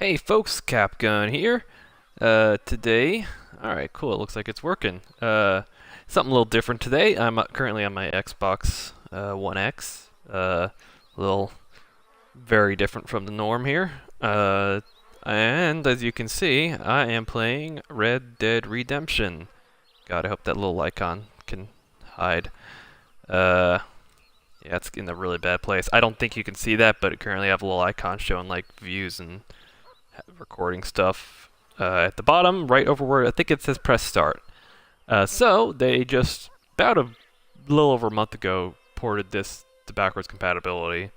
Hey folks, Capgun here. Today, alright, cool, it looks like it's working. Something a little different today. I'm currently on my Xbox One X. A little very different from the norm here. And as you can see, I am playing Red Dead Redemption. God, I hope that little icon can hide. Yeah, it's in a really bad place. I don't think you can see that, but currently I have a little icon showing like views and recording stuff at the bottom, right over where I think it says press start. So they just about a little over a month ago ported this to backwards compatibility,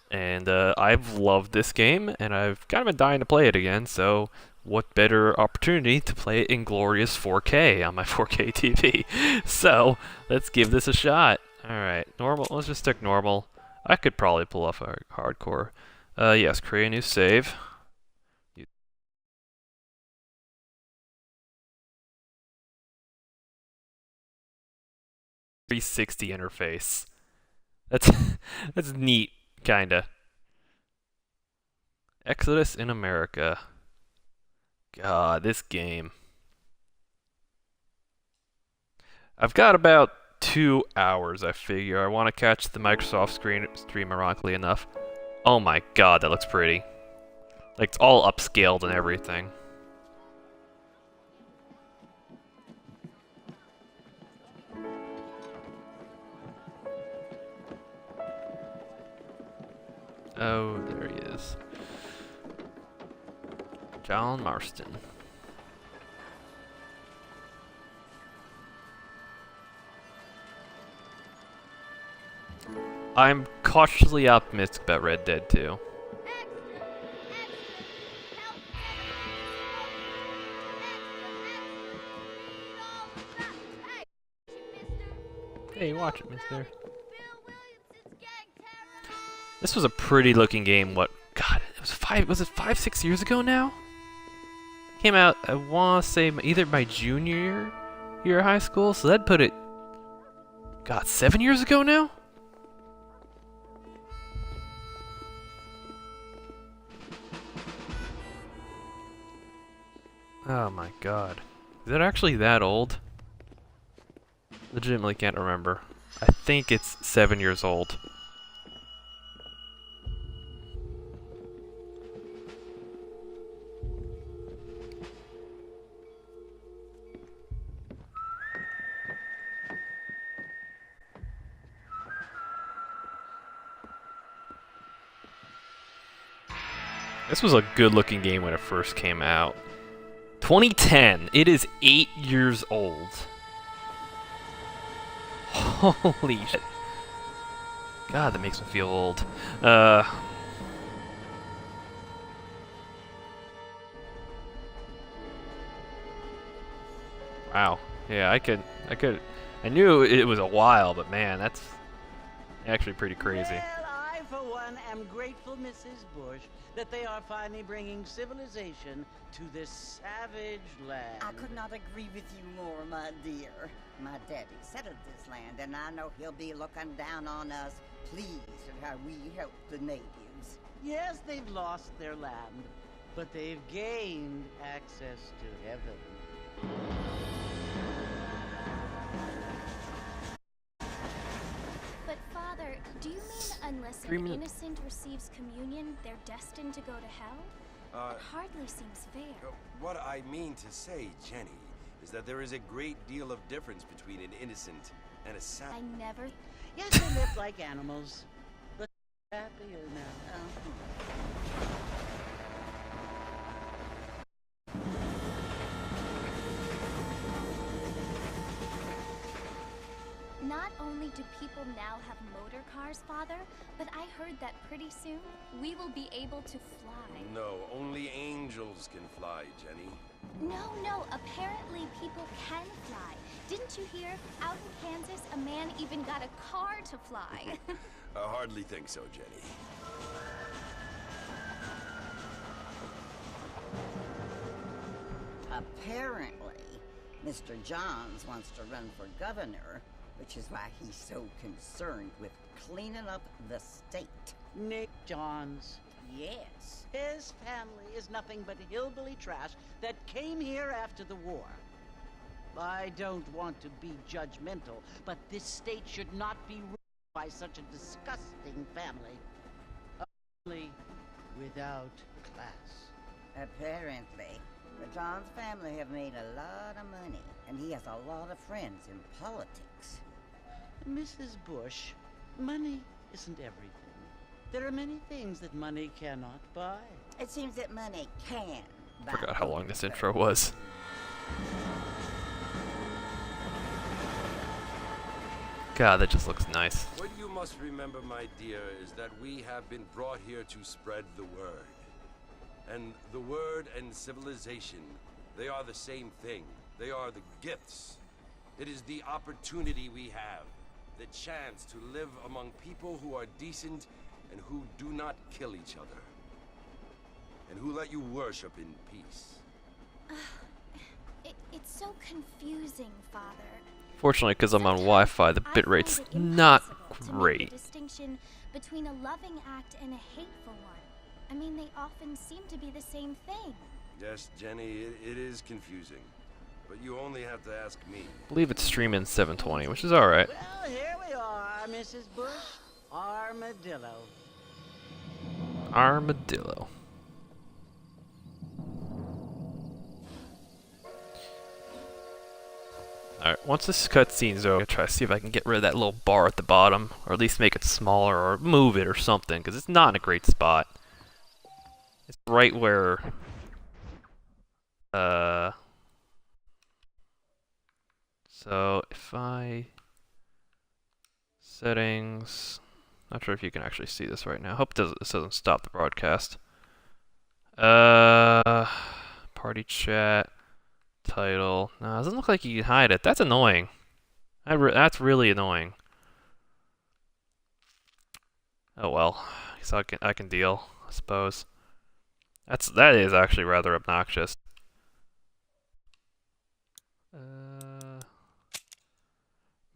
and I've loved this game, and I've kind of been dying to play it again. So what better opportunity to play it in glorious 4K on my 4K TV? So let's give this a shot. All right, normal. Let's just stick normal. I could probably pull off a hardcore. Yes, create a new save. 360 interface. That's that's neat, kinda. Exodus in America. God, this game. I've got about 2 hours, I figure. I want to catch the Microsoft stream, ironically enough. Oh my god, that looks pretty. Like, it's all upscaled and everything. Oh, there he is. John Marston. I'm cautiously optimistic about Red Dead 2. Hey, watch it, mister. This was a pretty looking game, God, was it 5, 6 years ago now? Came out, I wanna say, either my junior year of high school, so that'd put it, God, 7 years ago now? Oh my god. Is it actually that old? Legitimately can't remember. I think it's 7 years old. This was a good looking game when it first came out. 2010. It is 8 years old. Holy shit. God, that makes me feel old. Wow. Yeah, I knew it was a while, but man, that's actually pretty crazy. Well, I, for one, am grateful, Mrs. Bush, that they are finally bringing civilization to this savage land. I could not agree with you more, my dear. My daddy settled this land, and I know he'll be looking down on us, pleased at how we help the natives. Yes, they've lost their land, but they've gained access to heaven. But Father, do you mean unless an innocent receives communion, they're destined to go to hell? It hardly seems fair. What I mean to say, Jenny, is that there is a great deal of difference between an innocent and a savage. I never... Yes, they live like animals, but happier now. Not only do people now have motor cars, Father, but I heard that pretty soon we will be able to fly. No, only angels can fly, Jenny. No, apparently people can fly. Didn't you hear? Out in Kansas, a man even got a car to fly. I hardly think so, Jenny. Apparently, Mr. Johns wants to run for governor, which is why he's so concerned with cleaning up the state. Nick Johns. Yes. His family is nothing but hillbilly trash that came here after the war. I don't want to be judgmental, but this state should not be ruled by such a disgusting family. Only without class. Apparently. The John's family have made a lot of money, and he has a lot of friends in politics. Mrs. Bush, money isn't everything. There are many things that money cannot buy. It seems that money can buy. Forgot how long this intro was. God, that just looks nice. What you must remember, my dear, is that we have been brought here to spread the word. And the word and civilization, they are the same thing. They are the gifts. It is the opportunity we have, the chance to live among people who are decent and who do not kill each other, and who let you worship in peace. It's so confusing, Father. Fortunately, because I'm on Wi-Fi, the bitrate's not great. The distinction between a loving act and a hateful one. I mean, they often seem to be the same thing. Yes, Jenny, it is confusing. But you only have to ask me. I believe it's streaming 720, which is alright. Well, here we are, Mrs. Bush. Armadillo. Armadillo. Alright, once this cutscene's over, I'll try to see if I can get rid of that little bar at the bottom, or at least make it smaller, or move it or something, because it's not in a great spot. It's right where, so if I, settings, not sure if you can actually see this right now. Hope this doesn't stop the broadcast. Party chat, title. No, it doesn't look like you can hide it. That's annoying. That's really annoying. Oh well, so I can deal, I suppose. That is actually rather obnoxious. I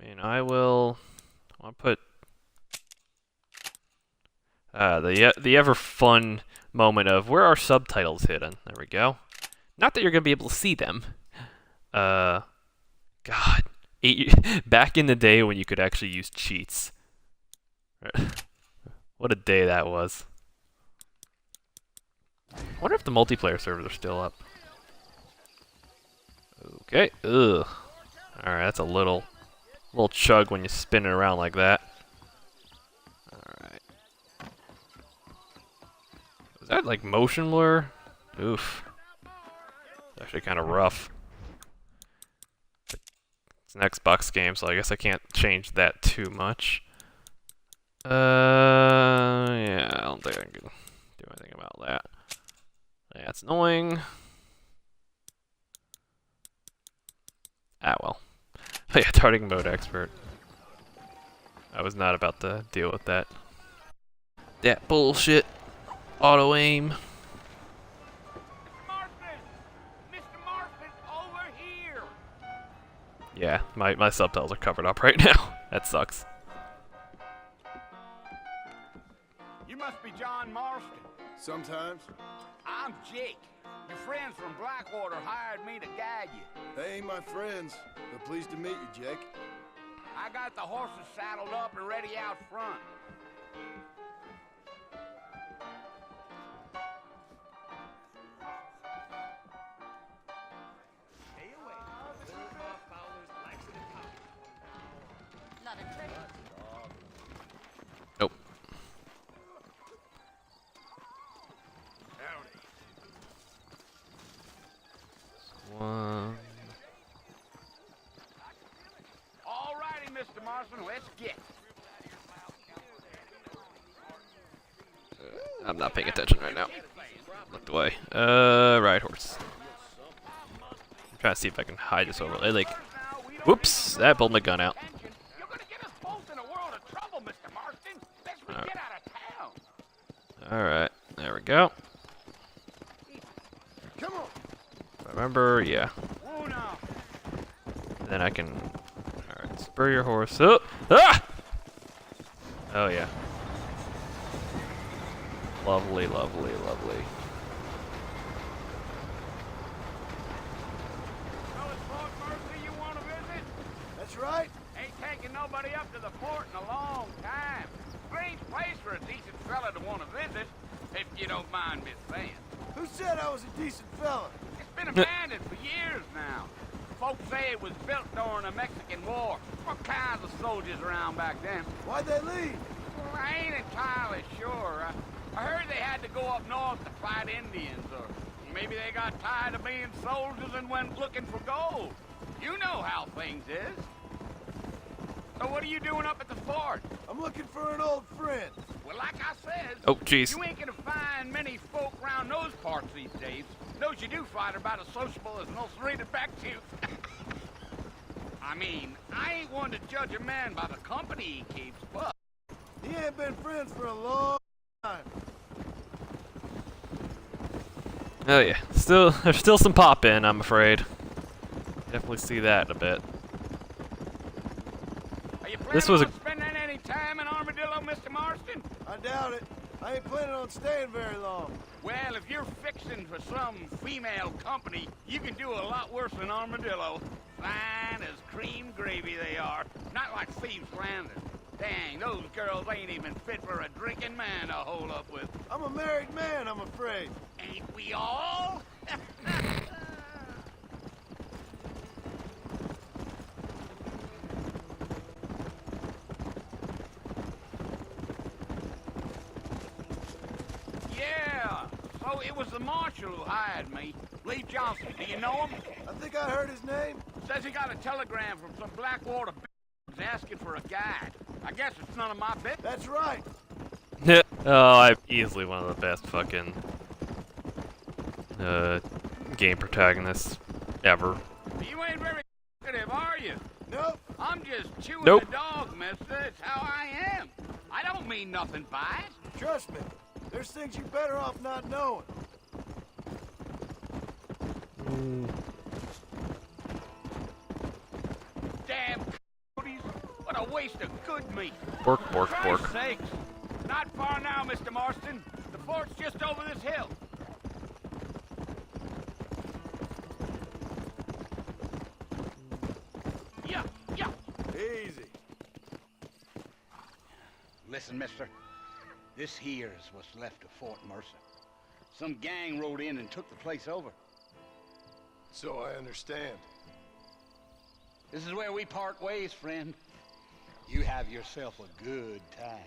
mean, I'll put the ever fun moment of where are subtitles hidden. There we go. Not that you're gonna be able to see them. God, back in the day when you could actually use cheats. What a day that was. I wonder if the multiplayer servers are still up. Okay. Ugh. Alright, that's a little chug when you spin it around like that. Alright. Was that like motion blur? Oof. It's actually kind of rough. But it's an Xbox game, so I guess I can't change that too much. Yeah, I don't think I can do anything about that. That's annoying. Ah, well. Oh yeah, darting mode expert. I was not about to deal with that. That bullshit. Auto aim. Mr. Marston, over here! Yeah, my subtitles are covered up right now. That sucks. You must be John Marston. Sometimes. I'm Jake. Your friends from Blackwater hired me to guide you. They ain't my friends, but pleased to meet you, Jake. I got the horses saddled up and ready out front. Nope. One. All righty, Mr. Marston, let's get. I'm not paying attention right now. Looked away. Ride horse. I'm trying to see if I can hide this overlay. Like, whoops! That pulled my gun out. You're gonna get us both in a world of trouble, Mr. Marston. Let's get out of town. Alright, there we go. Come on. Remember, yeah. Oh, no. Then I can. Alright, spur your horse up. Ah! Oh, yeah. Lovely, lovely, lovely. So it's Fort Mercy you want to visit? That's right. Ain't taking nobody up to the fort in a long time. Strange place for a decent fella to want to visit, if you don't mind me saying. Who said I was a decent fella? It's been abandoned for years now. Folks say it was built during the Mexican War. All kinds of soldiers around back then. Why'd they leave? Well, I ain't entirely sure. I heard they had to go up north to fight Indians, or maybe they got tired of being soldiers and went looking for gold. You know how things is. So what are you doing up at the fort? I'm looking for an old friend. Well, like I said, Oh, jeez. you ain't gonna find many folk around those parts these days. Those you do find are about as sociable as an ulcerated back tooth. I mean, I ain't one to judge a man by the company he keeps, but... He ain't been friends for a long time. Oh yeah, there's still some pop in, I'm afraid. Definitely see that a bit. Are you This planning was on spending any time in Armadillo, Mr. Marston? I doubt it. I ain't planning on staying very long. Well, if you're fixing for some female company, you can do a lot worse than Armadillo. Fine as cream gravy they are. Not like Thieves Landing. Dang, those girls ain't even fit for a drinking man to hold up with. I'm a married man, I'm afraid. Ain't we all? Yeah, so it was the marshal who hired me. Lee Johnson, do you know him? I think I heard his name. Says he got a telegram from some Blackwater b****s asking for a guide. I guess it's none of my business. That's right. Oh, I'm easily one of the best fucking game protagonists ever. You ain't very talkative, are you? Nope. I'm just chewing Nope. the dog, mister. It's how I am. I don't mean nothing by it. Trust me. There's things you're better off not knowing. Damn c*****s. What a waste of good meat. Bork, bork, For bork. Christ's sakes. Not far now, Mr. Marston. The fort's just over this hill. Yeah, yeah. Easy. Listen, mister. This here is what's left of Fort Mercer. Some gang rode in and took the place over. So I understand. This is where we part ways, friend. You have yourself a good time.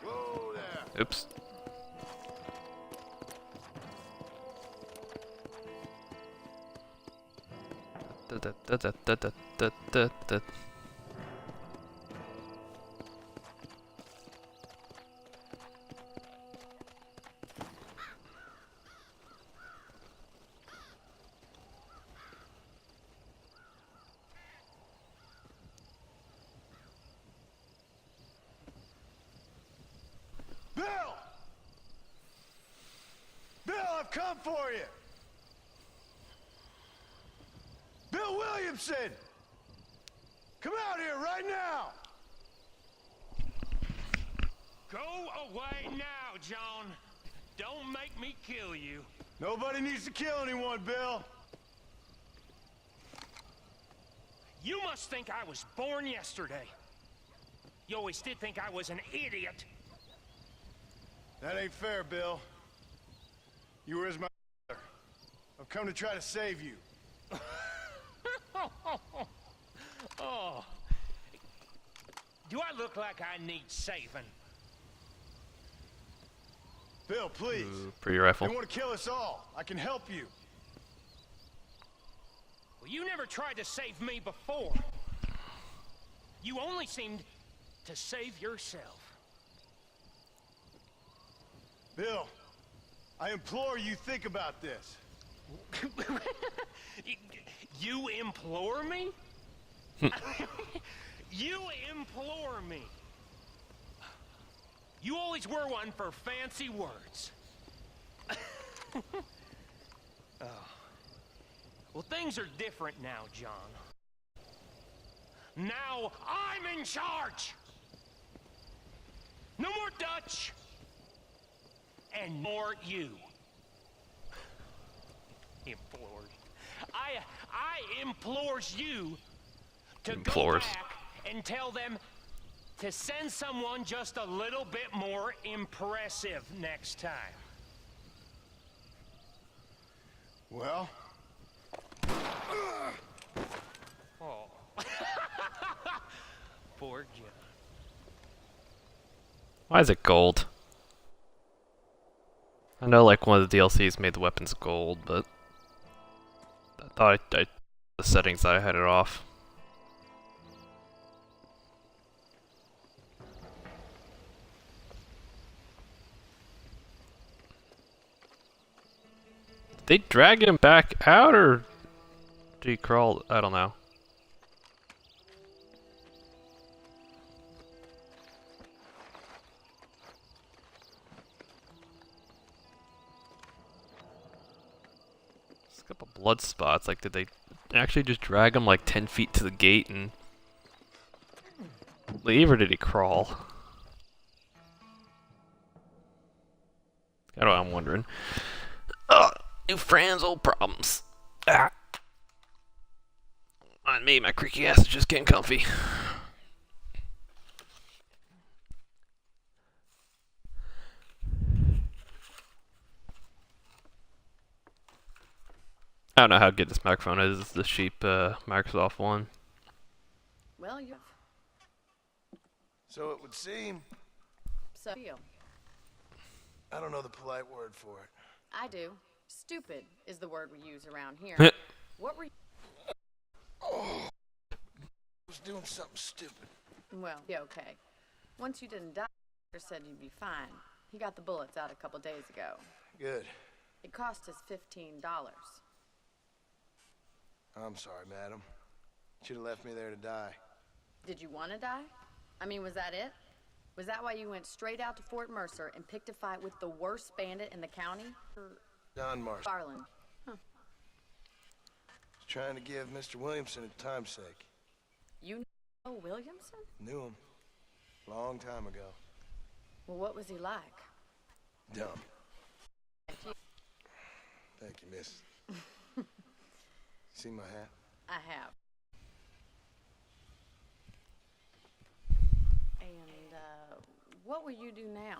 Whoa there. Oops. Da-da-da-da-da-da-da-da. Bill! Bill, I've come for you! Bill Williamson! Come out here right now! Go away now, John. Don't make me kill you. Nobody needs to kill anyone, Bill. You must think I was born yesterday. You always did think I was an idiot. That ain't fair, Bill. You were as my brother. I've come to try to save you. Oh. Do I look like I need saving? Bill, please. Ooh, pretty rifle. They want to kill us all. I can help you. Well, you never tried to save me before. You only seemed to save yourself. Bill, I implore you think about this. You implore me? You implore me. You always were one for fancy words. Oh. Well, things are different now, John. Now I'm in charge! No more Dutch! And more you. Implores. I implores you to go back and tell them to send someone just a little bit more impressive next time. Well? Oh. Poor John. Why is it gold? I know like one of the DLCs made the weapons gold, but I thought the settings I had it off. Did they drag him back out, or did he crawl? I don't know. There's a couple blood spots. Like, did they actually just drag him like 10 feet to the gate and leave, or did he crawl? That's what I'm wondering. New friends, old problems. Ah. On me, my creaky ass is just getting comfy. I don't know how good this microphone is. It's the cheap Microsoft one. Well, you. So it would seem. So feel. I don't know the polite word for it. I do. Stupid is the word we use around here. What were you? Oh, I was doing something stupid. Well, yeah, okay. Once you didn't die, the doctor said you'd be fine. He got the bullets out a couple days ago. Good. It cost us $15. I'm sorry, madam. Should have left me there to die. Did you want to die? I mean, was that it? Was that why you went straight out to Fort Mercer and picked a fight with the worst bandit in the county? Don Marston. Garland. Huh. Was trying to give Mr. Williamson a time's sake. You know Williamson? Knew him. Long time ago. Well, what was he like? Dumb. Thank you, miss. See my hat? I have. And, what will you do now?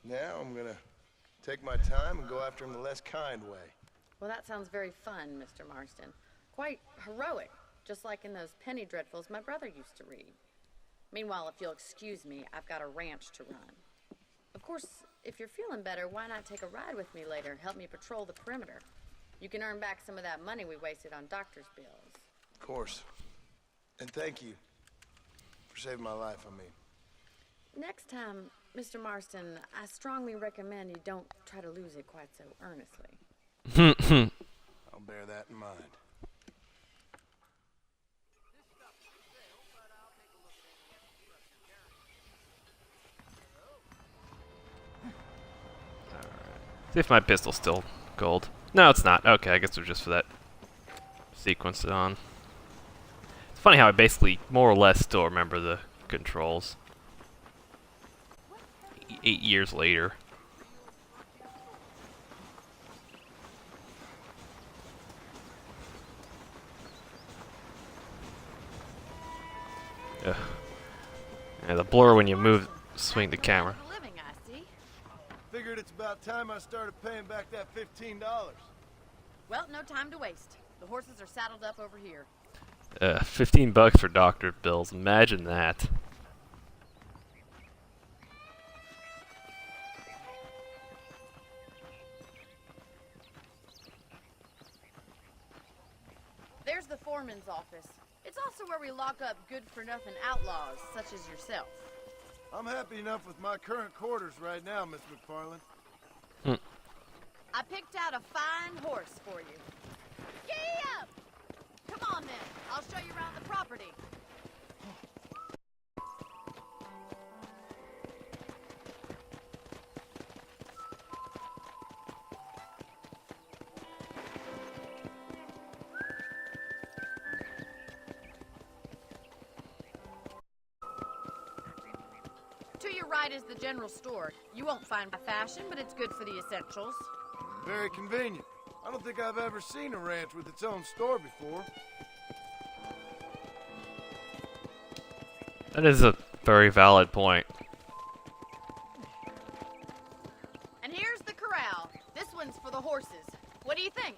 Now I'm gonna take my time and go after him the less kind way. Well, that sounds very fun, Mr. Marston. Quite heroic, just like in those penny dreadfuls my brother used to read. Meanwhile, if you'll excuse me, I've got a ranch to run. Of course, if you're feeling better, why not take a ride with me later and help me patrol the perimeter? You can earn back some of that money we wasted on doctor's bills. Of course. And thank you for saving my life, I mean. Next time, Mr. Marston, I strongly recommend you don't try to lose it quite so earnestly. I'll bear that in mind. See if my pistol's still gold. No, it's not. Okay, I guess it was just for that sequence on. It's funny how I basically more or less still remember the controls. 8 years later. Ugh. Yeah, the blur when you move, swing the camera. Figured it's about time I started paying back that $15. Well, no time to waste. The horses are saddled up over here. $15 for doctor bills. Imagine that. There's the foreman's office. It's also where we lock up good-for-nothing outlaws, such as yourself. I'm happy enough with my current quarters right now, Miss McFarland. I picked out a fine horse for you. Yee! Come on then. I'll show you around the property. To your right is the general store. You won't find fashion, but it's good for the essentials. Very convenient. I don't think I've ever seen a ranch with its own store before. That is a very valid point. And here's the corral. This one's for the horses. What do you think?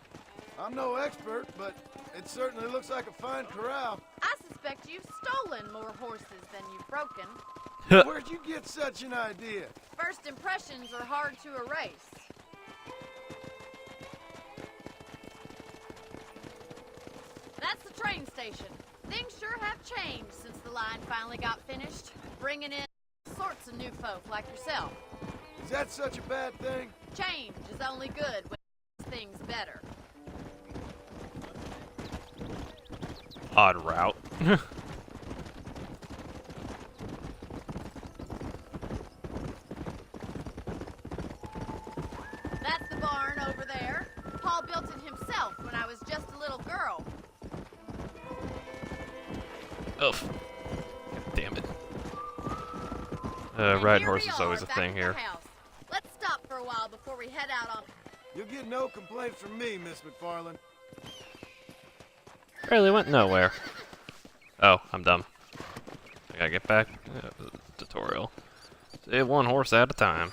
I'm no expert, but it certainly looks like a fine corral. I suspect you've stolen more horses than you've broken. Where'd you get such an idea? First impressions are hard to erase. That's the train station. Things sure have changed since the line finally got finished, bringing in all sorts of new folk like yourself. Is that such a bad thing? Change is only good when it makes things better. Odd route. That's the barn over there. Paul built it himself when I was just a little girl. Oof. Damn it. And Riding here we horse is are, always a back thing at the here. house. Let's stop for a while before we head out on... You'll get no complaints from me, Miss McFarland. Really went nowhere. Oh, I'm dumb. I gotta get back. Tutorial. Save one horse at a time.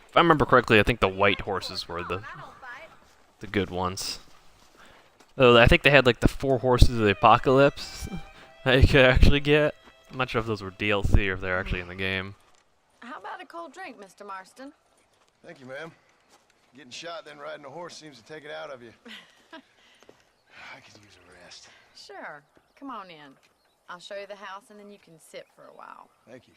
If I remember correctly, I think the white horses were the good ones. Oh, I think they had like the 4 horses of the apocalypse that you could actually get. I'm not sure if those were DLC or if they're actually in the game. How about a cold drink, Mr. Marston? Thank you, ma'am. Getting shot then riding a horse seems to take it out of you. I could use a rest. Sure. Come on in. I'll show you the house and then you can sit for a while. Thank you.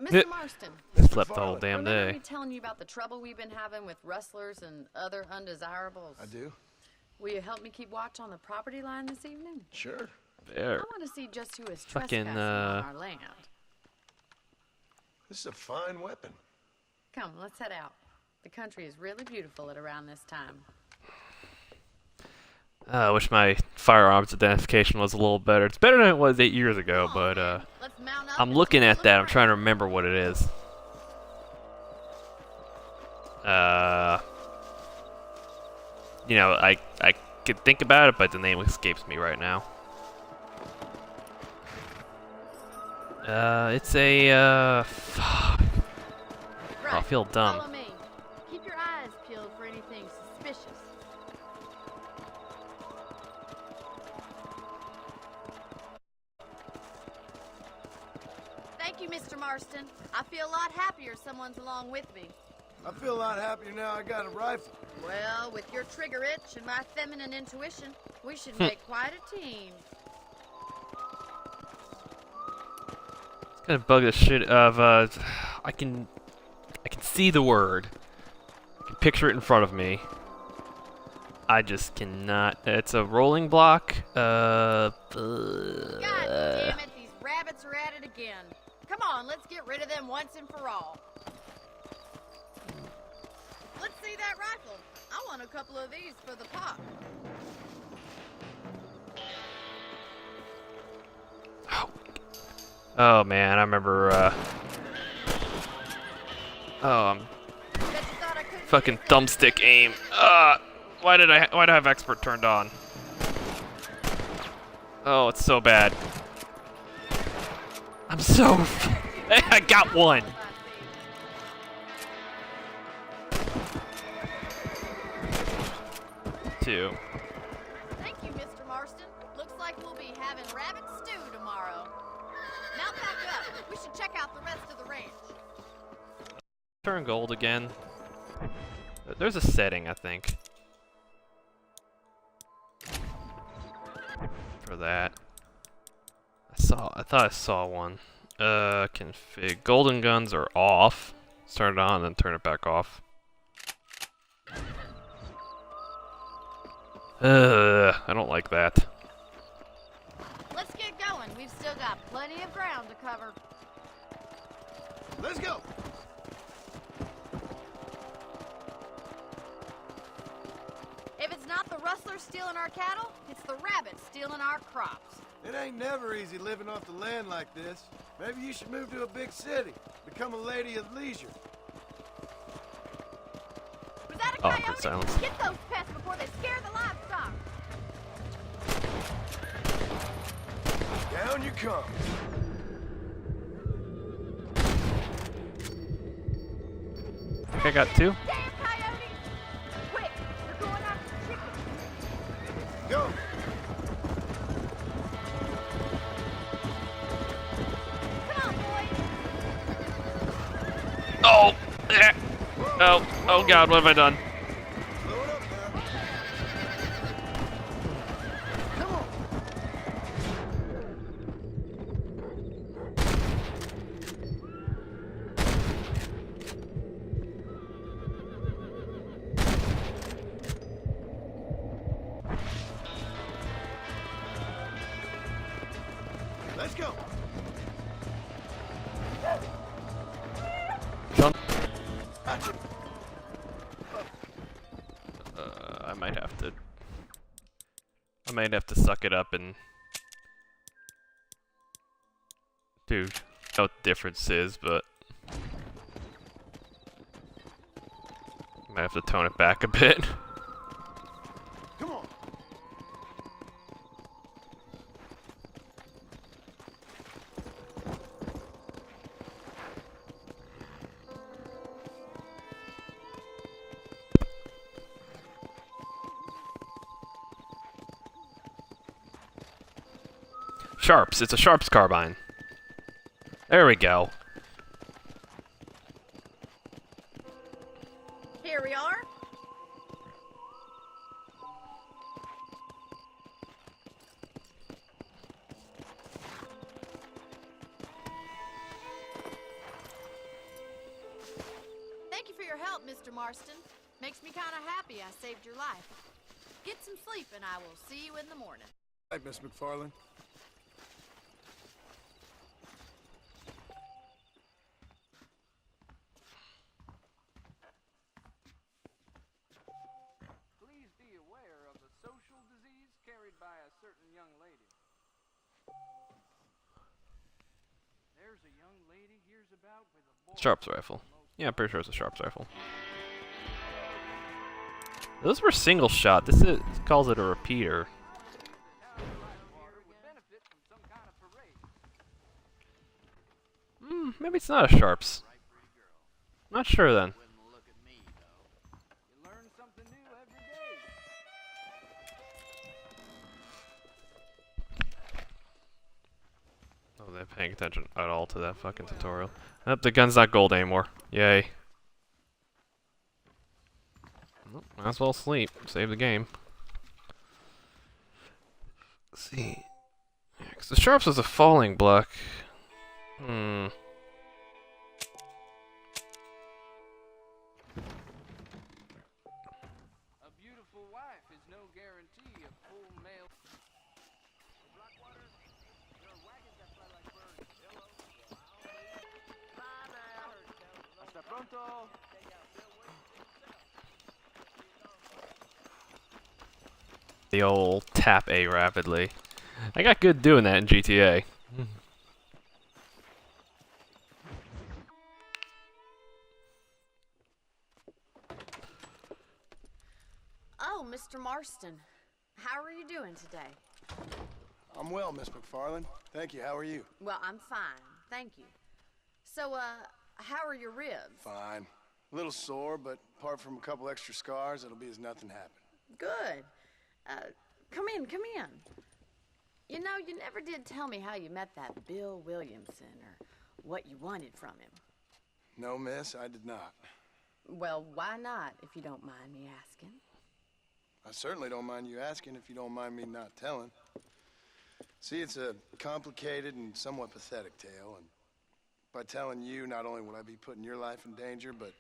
Mr. Marston, Slept the whole damn remember day. me telling you about the trouble we've been having with rustlers and other undesirables? I do? Will you help me keep watch on the property line this evening? Sure. There. I want to see just who is Fucking, trespassing on our land. This is a fine weapon. Come, let's head out. The country is really beautiful at around this time. I wish my firearms identification was a little better. It's better than it was 8 years ago, but Let's mount up I'm and looking take a at look that. I'm around. trying to remember what it is. You know, I could think about it, but the name escapes me right now. It's a fuck. Right. I feel dumb. Follow me. Keep your eyes peeled for anything suspicious. Thank you, Mr. Marston. I feel a lot happier someone's along with me. I feel a lot happier now I got a rifle. Well, with your trigger itch and my feminine intuition, we should make quite a team. It's gonna bug the shit of I can see the word. I can picture it in front of me. I just cannot. It's a rolling block. God damn it, these rabbits are at it again. Come on, let's get rid of them once and for all. Let's see that rifle. I want a couple of these for the pop. Oh man, I remember. I'm Bet you thought I couldn't fucking see your thumbstick aim. Why do I have expert turned on? Oh, it's so bad. I'm so. I got one. Two. Thank you, Mr. Marston. Looks like we'll be having rabbit stew tomorrow. Now pack up. We should check out the rest of the ranch. Turn gold again. There's a setting, I think, for that. I thought I saw one. Config. Golden guns are off. Start it on, then turn it back off. I don't like that. Let's get going. We've still got plenty of ground to cover. Let's go. If it's not the rustlers stealing our cattle, it's the rabbits stealing our crops. It ain't never easy living off the land like this. Maybe you should move to a big city. Become a lady of leisure. Was that a Oh, coyote? good silence. Get those pests before they scare the livestock. Down you come. I got two. Damn coyotes! Quick, they're going after the chickens. Go. Come on, boys. Oh! Oh God, what have I done? Slow it up now. Come on. Let's go. Done. Gotcha. I might have to suck it up and... Dude, I know what the difference is, but... Might have to tone it back a bit. Come on. Sharps, it's a Sharps carbine. There we go. Here we are. Thank you for your help, Mr. Marston. Makes me kind of happy I saved your life. Get some sleep and I will see you in the morning. All right, Miss McFarland. Please be aware of a social disease carried by a certain young lady. There's a young lady hears about with a boy. Sharps rifle. Yeah, I'm pretty sure it's a Sharps rifle. Those were single shot. This calls it a repeater. Maybe it's not a Sharps. Not sure then. You learn something new every day. Oh, they're paying attention at all to that fucking tutorial. Oh, the gun's not gold anymore. Yay. Well, might as well sleep. Save the game. Let's see. Yeah, 'cause the Sharps was a falling block. A beautiful wife is no guarantee of full male. Blackwater, there are wagons that fly like birds. Hello. Bye now. Hasta pronto. The old tap A rapidly. I got good doing that in GTA. Oh, Mr. Marston. How are you doing today? I'm well, Miss McFarland. Thank you. How are you? Well, I'm fine. Thank you. So, how are your ribs? Fine. A little sore, but apart from a couple extra scars, it'll be as nothing happened. Good. Come in, come in. You know, you never did tell me how you met that Bill Williamson or what you wanted from him. No, miss, I did not. Well, why not, if you don't mind me asking? I certainly don't mind you asking if you don't mind me not telling. See, it's a complicated and somewhat pathetic tale, and by telling you, not only will I be putting your life in danger, but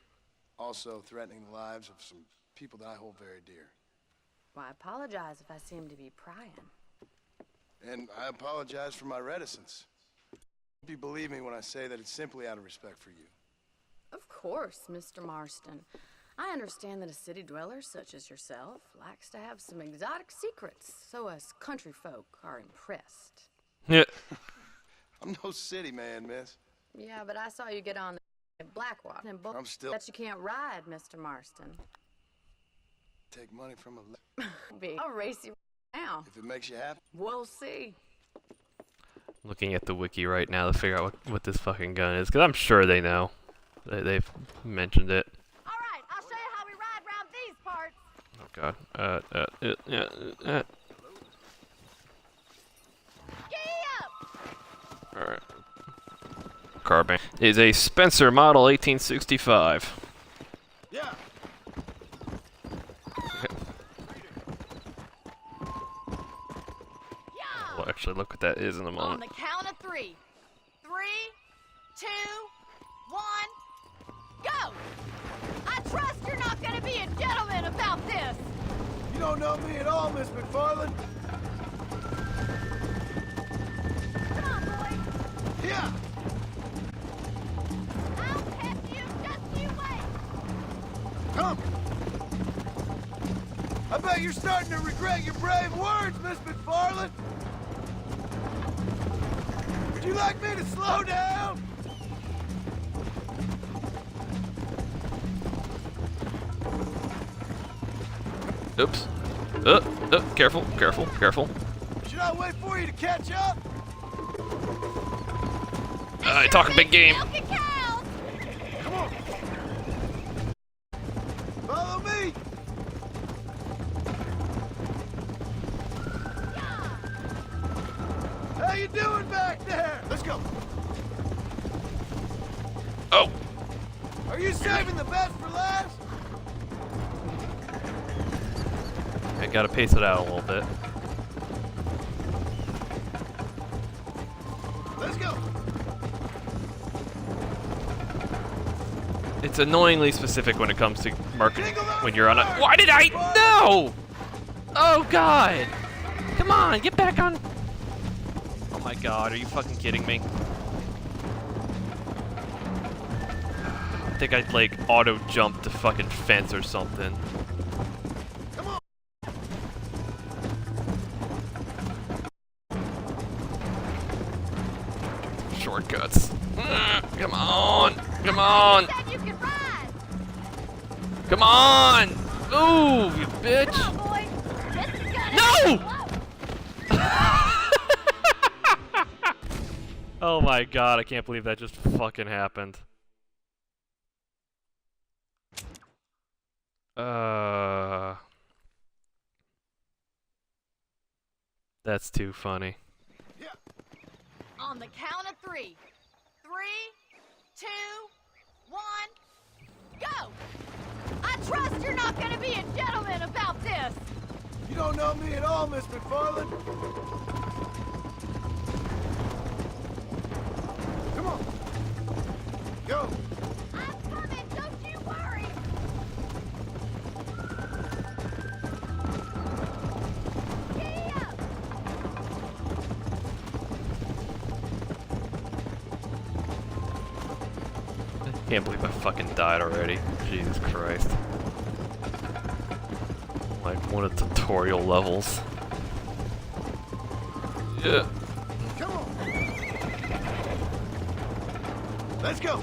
also threatening the lives of some people that I hold very dear. Well, I apologize if I seem to be prying. And I apologize for my reticence. Hope you believe me when I say that it's simply out of respect for you. Of course, Mr. Marston. I understand that a city dweller such as yourself likes to have some exotic secrets, so us country folk are impressed. Yeah. I'm no city man, miss. Yeah, but I saw you get on the Blackwater and I'm still... that you can't ride, Mr. Marston. Take money from a... I'll race you now. If it makes you happy. We'll see. Looking at the wiki right now to figure out what this fucking gun is, because I'm sure they know. They've mentioned it. Alright, I'll show you how we ride around these parts. Oh god. Alright. Carbine is a Spencer model 1865. Yeah. We'll actually look what that is in a On moment. the count of 3. 3, 2, 1, go! I trust you're not gonna be a gentleman about this! You don't know me at all, Miss McFarland. Come on, boy! Yeah! I'll catch you, just you wait! Come! I bet you're starting to regret your brave words, Miss McFarland! Would you like me to slow down? Oops. Careful, careful, careful. Should I wait for you to catch up? Talk a big game. Come on! Follow me! How you doing back there? Let's go. Oh. Are you saving the best for last? I gotta pace it out a little bit. Let's go. It's annoyingly specific when it comes to marketing. When you're on a... Why did I... No! Oh, God! Come on, get back on... Oh my God, are you fucking kidding me? I think I'd, like, auto-jump the fucking fence or something. Come on. Shortcuts. Come on! Come on! Come on! Ooh, you bitch! Come on, boy. This is gonna No! Oh my God, I can't believe that just fucking happened. That's too funny. On the count of 3. 3, 2, 1, go! I trust you're not gonna be a gentleman about this! You don't know me at all, Miss McFarland. Come on. Go. I'm coming, don't you worry! Giddy up! I can't believe I fucking died already. Jesus Christ. Like one of the tutorial levels. Yeah. Come on. Let's go.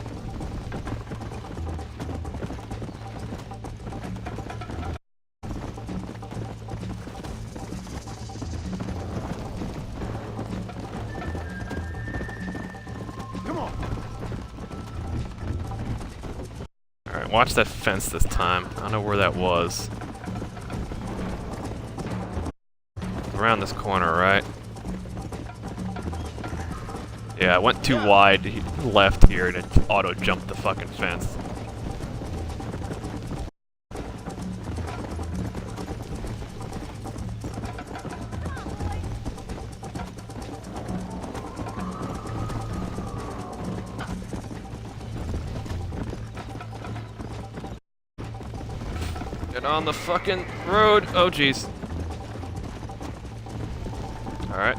Come on. Alright, watch that fence this time. I don't know where that was. Around this corner, right? Yeah, I went too wide left here and it auto-jumped the fucking fence. Get on the fucking road. Oh, jeez. Alright.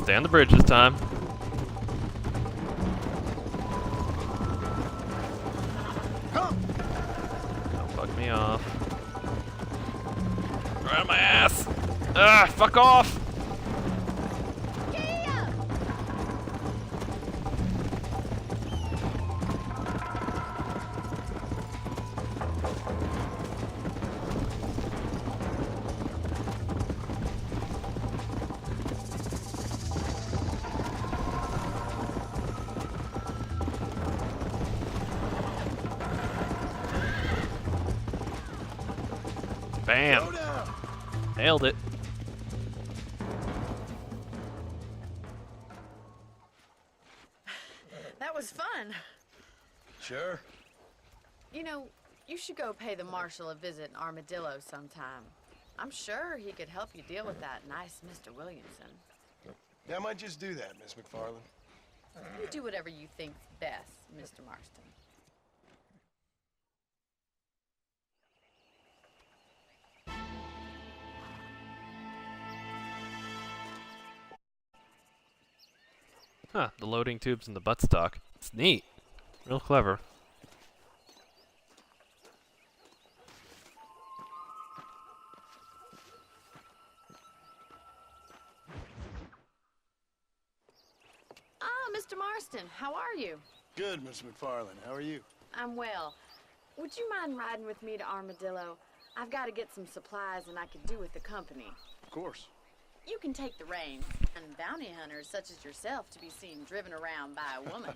Stay on the bridge this time. Come! Don't fuck me off. Right on my ass! Ah, fuck off! Bam! Nailed it. That was fun. Sure. You know, you should go pay the marshal a visit in Armadillo sometime. I'm sure he could help you deal with that nice Mr. Williamson. Yeah, I might just do that, Miss McFarland. You do whatever you think's best, Mr. Marston. Huh, the loading tubes and the buttstock. It's neat. Real clever. Ah, Mr. Marston, how are you? Good, Miss McFarland. How are you? I'm well. Would you mind riding with me to Armadillo? I've got to get some supplies and I could do with the company. Of course. You can take the reins, and bounty hunters such as yourself to be seen driven around by a woman.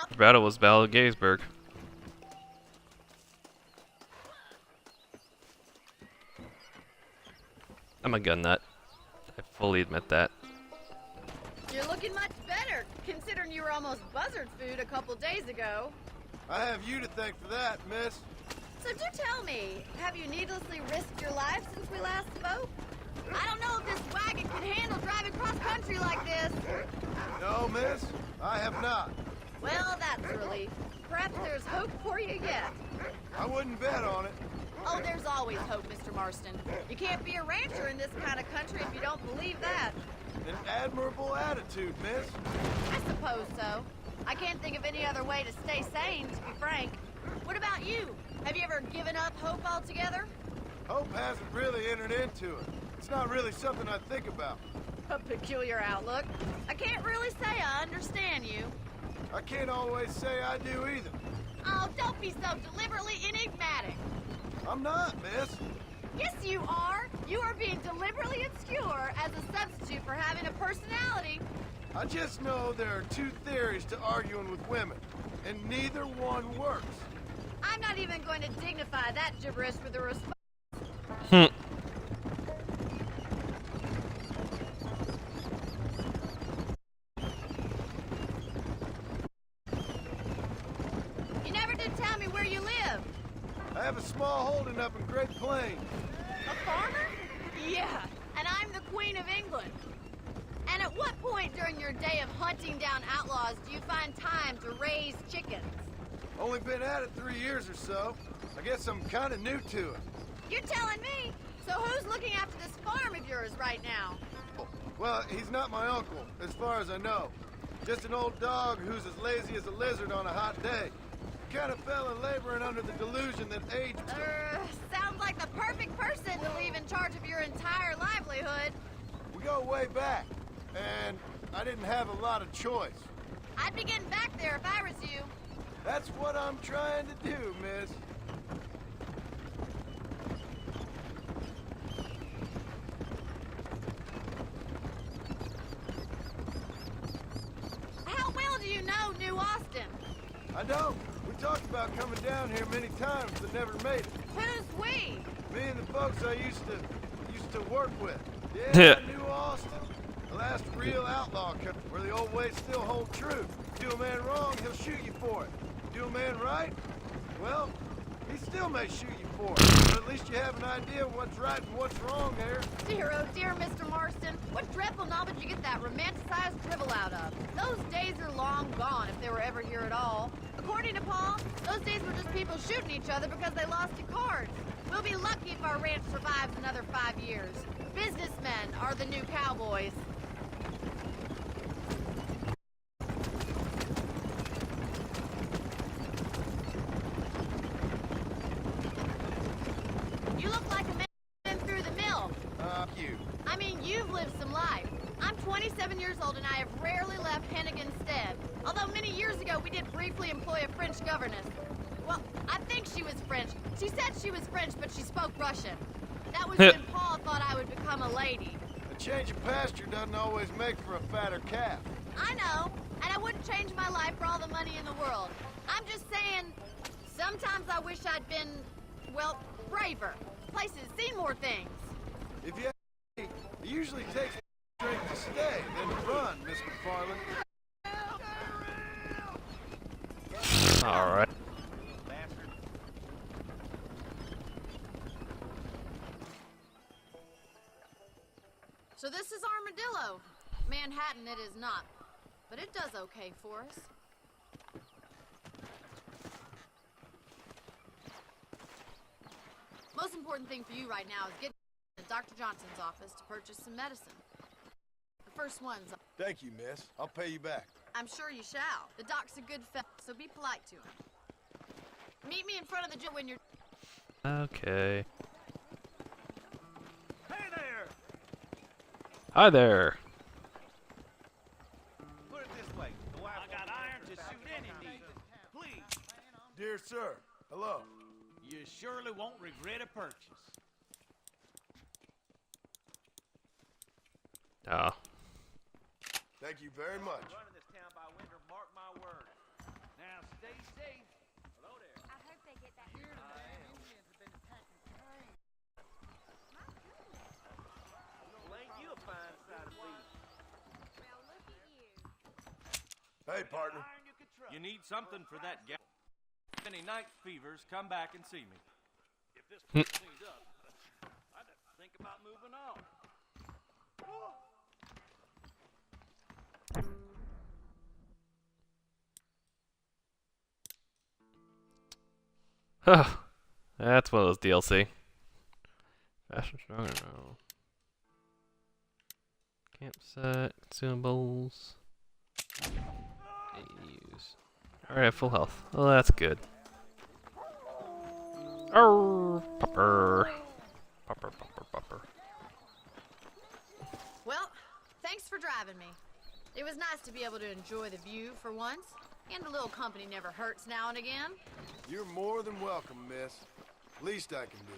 The battle was Battle of Gettysburg. I'm a gun nut. I fully admit that. You're looking much better, considering you were almost buzzard food a couple days ago. I have you to thank for that, miss. So do tell me, have you needlessly risked your life since we last spoke? I don't know if this wagon can handle driving cross-country like this. No, miss, I have not. Well, that's a relief. Perhaps there's hope for you yet. I wouldn't bet on it. Oh, there's always hope, Mr. Marston. You can't be a rancher in this kind of country if you don't believe that. An admirable attitude, miss. I suppose so. I can't think of any other way to stay sane, to be frank. What about you? Have you ever given up hope altogether? Hope hasn't really entered into it. It's not really something I think about. A peculiar outlook. I can't really say I understand you. I can't always say I do either. Oh, don't be so deliberately enigmatic. I'm not, miss. Yes, you are. You are being deliberately obscure as a substitute for having a personality. I just know there are two theories to arguing with women, and neither one works. I'm not even going to dignify that gibberish with a response. You never did tell me where you live. I have a small holding up in Great Plains. A farmer? Yeah, and I'm the Queen of England. And at what point during your day of hunting down outlaws do you find time to raise chickens? Only been at it 3 years or so. I guess I'm kind of new to it. You're telling me? So who's looking after this farm of yours right now? Well, he's not my uncle, as far as I know. Just an old dog who's as lazy as a lizard on a hot day. Kind of fella laboring under the delusion that age... Sounds like the perfect person to leave in charge of your entire livelihood. We go way back, and I didn't have a lot of choice. I'd be getting back there if I was you. That's what I'm trying to do, miss. How well do you know New Austin? I don't. We talked about coming down here many times, but never made it. Who's we? Me and the folks I used to work with. Yeah, New Austin. The last real outlaw country where the old ways still hold true. Do a man wrong, he'll shoot you for it. Do a man right? Well, he still may shoot you for it. But at least you have an idea of what's right and what's wrong there. Dear, oh dear, Mr. Marston. What dreadful novel did you get that romanticized drivel out of? Those days are long gone, if they were ever here at all. According Morning, Nepal. Those days were just people shooting each other because they lost at cards. We'll be lucky if our ranch survives another 5 years. Businessmen are the new cowboys. You look like a man through the mill. You. I mean, you've lived some life. I'm 27 years old and I have rarely left Hennigan's stead. Although many years ago we did briefly employ a French governess. Well, I think she was French. She said she was French, but she spoke Russian. That was when Paul thought I would become a lady. A change of pasture doesn't always make for a fatter calf. I know, and I wouldn't change my life for all the money in the world. I'm just saying, sometimes I wish I'd been, well, braver. Places, seen more things. If you it usually takes strength to stay, then to run, Miss McFarland. All right. So this is Armadillo. Manhattan it is not, but it does okay for us. Most important thing for you right now is get to Dr. Johnson's office to purchase some medicine. The first one's... Thank you, miss. I'll pay you back. I'm sure you shall. The doc's a good fellow, so be polite to him. Meet me in front of the gym when you're... Okay. Hey there! Hi there. Put it this way. I got iron to shoot any need. Please. Dear sir, hello. You surely won't regret a purchase. Oh. Thank you very much. Running this town by winter, mark my words. Now stay safe. Hello there. I hope they get that. Here the Indians have been attacking trains. Well, ain't you a fine sight of beast? Well, look at you. Hey, partner. You need something for that gal. Any night fevers, come back and see me. If this place cleans up, I'd have to think about moving on. Huh. That's one of those DLC. Fashion strong now. Campsite, consumables. AUs. Alright, full health. Well, that's good. Oh, popper. Popper, popper, popper. Well, thanks for driving me. It was nice to be able to enjoy the view for once. And a little company never hurts now and again. You're more than welcome, miss. Least I can do.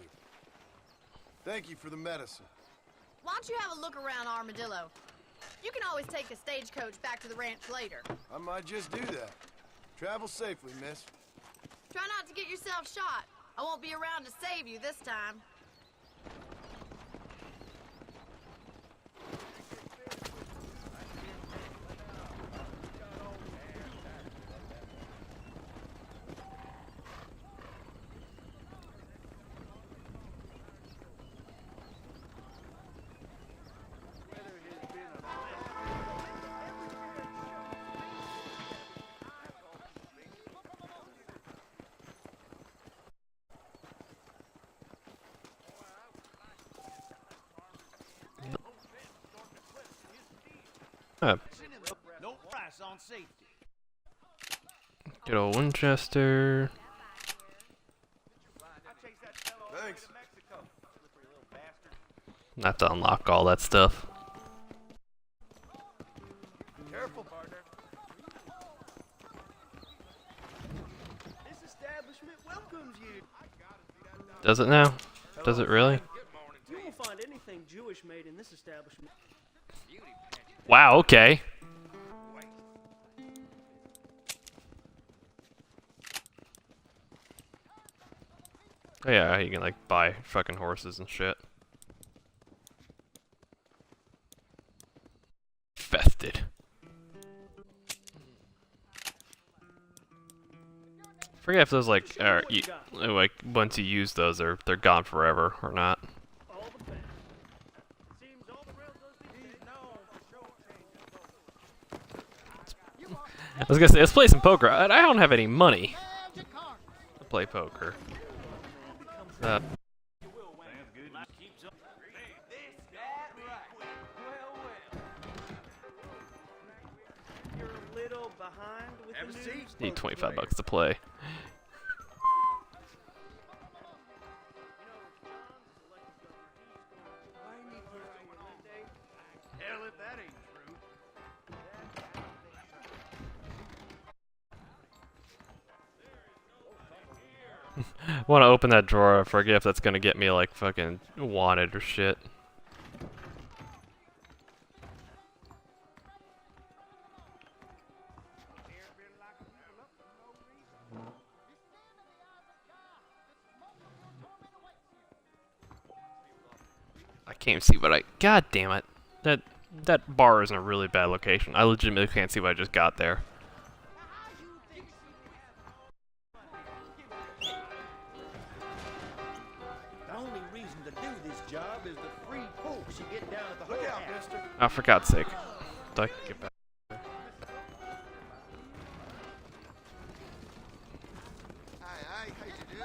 Thank you for the medicine. Why don't you have a look around Armadillo? You can always take a stagecoach back to the ranch later. I might just do that. Travel safely, miss. Try not to get yourself shot. I won't be around to save you this time. No price on safety. Good old Winchester. Thanks. I have to unlock all that stuff. Careful, partner. This establishment welcomes you. Does it now? Does it really? You won't find anything Jewish made in this establishment. Wow, okay. Oh yeah, you can like buy fucking horses and shit. Fested. Forget if those like are like once you use those they're gone forever or not. All the best. Seems all the railroads these days know. I was gonna say, let's play some poker. I don't have any money to play poker. You're a little behind with Have a the seat. news. Need 25 bucks to play. Hell if that ain't true. Want to open that drawer for a gift that's gonna get me like fucking wanted or shit. I can't see what I. God damn it! That bar is in a really bad location. I legitimately can't see what I just got there. The only reason to do this job is the free pokes you get down at the Look out, whorehouse. mister. Oh, for God's sake! So I can get back. Aye, how you do?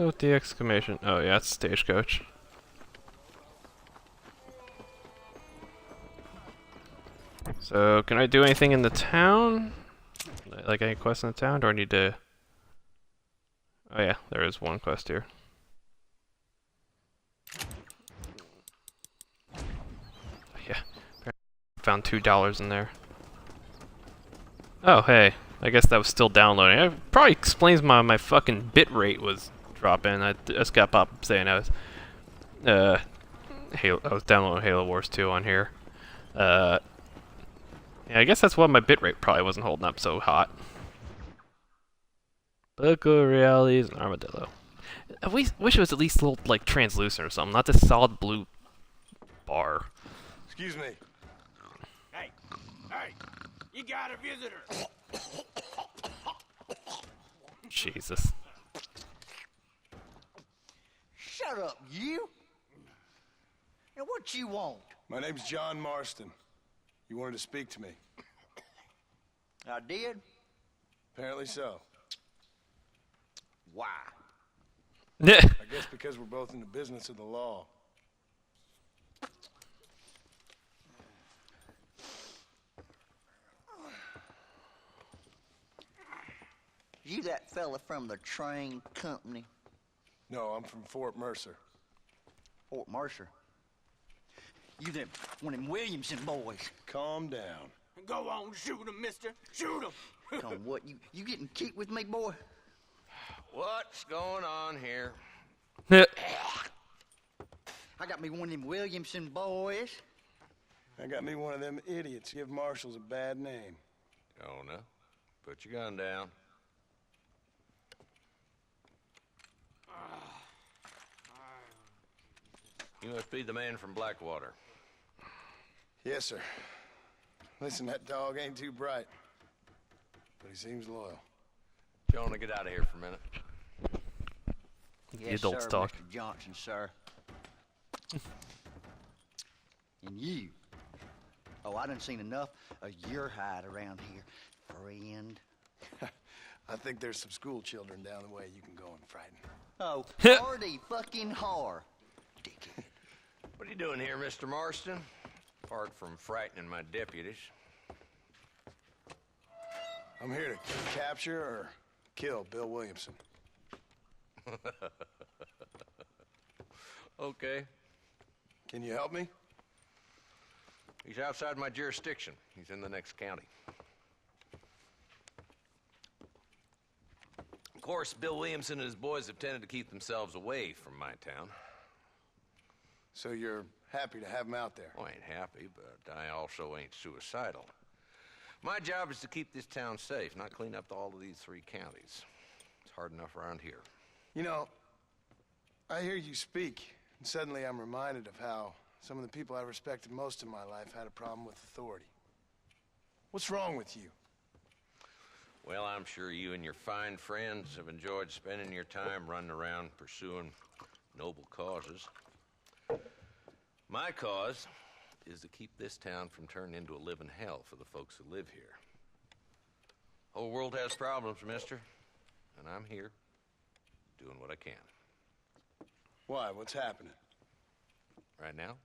With the exclamation. Oh yeah, it's Stagecoach. So, can I do anything in the town? Like any quests in the town? Do I need to... Oh yeah, there is one quest here. Yeah, found $2 in there. Oh hey, I guess that was still downloading. It probably explains my fucking bit rate was dropping. I just got pop saying I was I was downloading Halo Wars 2 on here. Yeah, I guess that's why my bitrate probably wasn't holding up so hot. Local realities and armadillo. I wish it was at least a little like translucent or something, not this solid blue bar. Excuse me. Hey, you got a visitor. Jesus. Shut up, you. Now what you want? My name's John Marston. You wanted to speak to me. I did. Apparently so. Why? I guess because we're both in the business of the law. You that fella from the train company? No, I'm from Fort Mercer. Fort Mercer. You them one of them Williamson boys. Calm down. Go on, shoot him, mister. Shoot him. Come, what? You getting kicked with me, boy? What's going on here? I got me one of them Williamson boys. I got me one of them idiots give marshals a bad name. Oh, no. Put your gun down. You must be the man from Blackwater. Yes, sir. Listen, that dog ain't too bright, but he seems loyal. You want to get out of here for a minute? The adults talk. Mr. Johnson, sir. And you. Oh, I done seen enough of your hide around here, friend. I think there's some school children down the way you can go and frighten. Oh, hardy fucking har. Dickhead. What are you doing here, Mr. Marston? Apart from frightening my deputies. I'm here to capture or kill Bill Williamson. Okay. Can you help me? He's outside my jurisdiction. He's in the next county. Of course, Bill Williamson and his boys have tended to keep themselves away from my town. So you're happy to have him out there? I ain't happy, but I also ain't suicidal. My job is to keep this town safe, not clean up all of these 3 counties. It's hard enough around here. You know, I hear you speak, and suddenly I'm reminded of how some of the people I respected most in my life had a problem with authority. What's wrong with you? Well, I'm sure you and your fine friends have enjoyed spending your time running around pursuing noble causes. My cause is to keep this town from turning into a living hell for the folks who live here. Whole world has problems, mister, and I'm here doing what I can. Why? What's happening? Right now,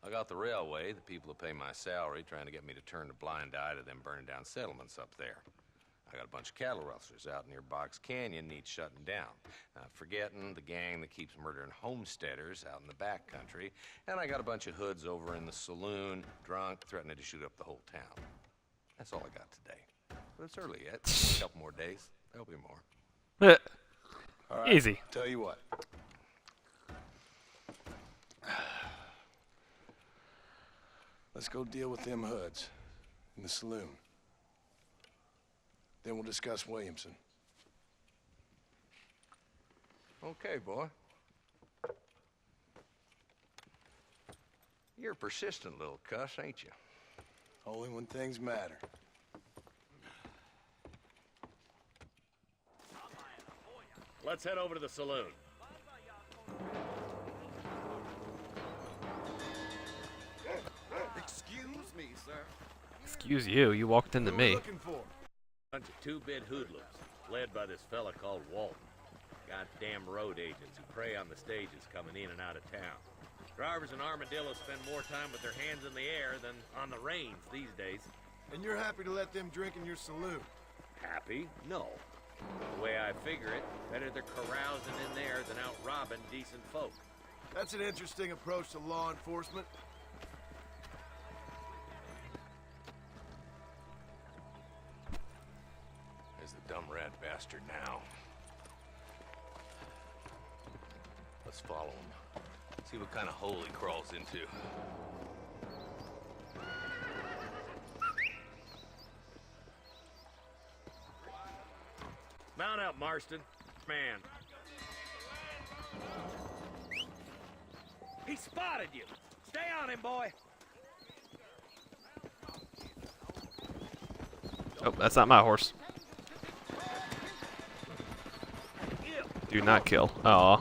I got the railway, the people who pay my salary, trying to get me to turn a blind eye to them burning down settlements up there. I got a bunch of cattle rustlers out near Box Canyon needs shutting down. Forgetting the gang that keeps murdering homesteaders out in the back country. And I got a bunch of hoods over in the saloon, drunk, threatening to shoot up the whole town. That's all I got today. But it's early yet. A couple more days. There'll be more. All right, Easy. Tell you what. Let's go deal with them hoods in the saloon. Then we'll discuss Williamson. Okay, boy. You're a persistent little cuss, ain't you? Only when things matter. Let's head over to the saloon. Excuse me, sir. Excuse you, you walked into me. Bunch of two-bit hoodlums, led by this fella called Walton. Goddamn road agents who prey on the stages coming in and out of town. Drivers in Armadillo spend more time with their hands in the air than on the reins these days. And you're happy to let them drink in your saloon? Happy? No. The way I figure it, better they're carousing in there than out robbing decent folk. That's an interesting approach to law enforcement. There's the dumb rat bastard now. Let's follow him. See what kind of hole he crawls into. Mount up, Marston. Man. He spotted you. Stay on him, boy. Oh, that's not my horse. Do not kill. Aw.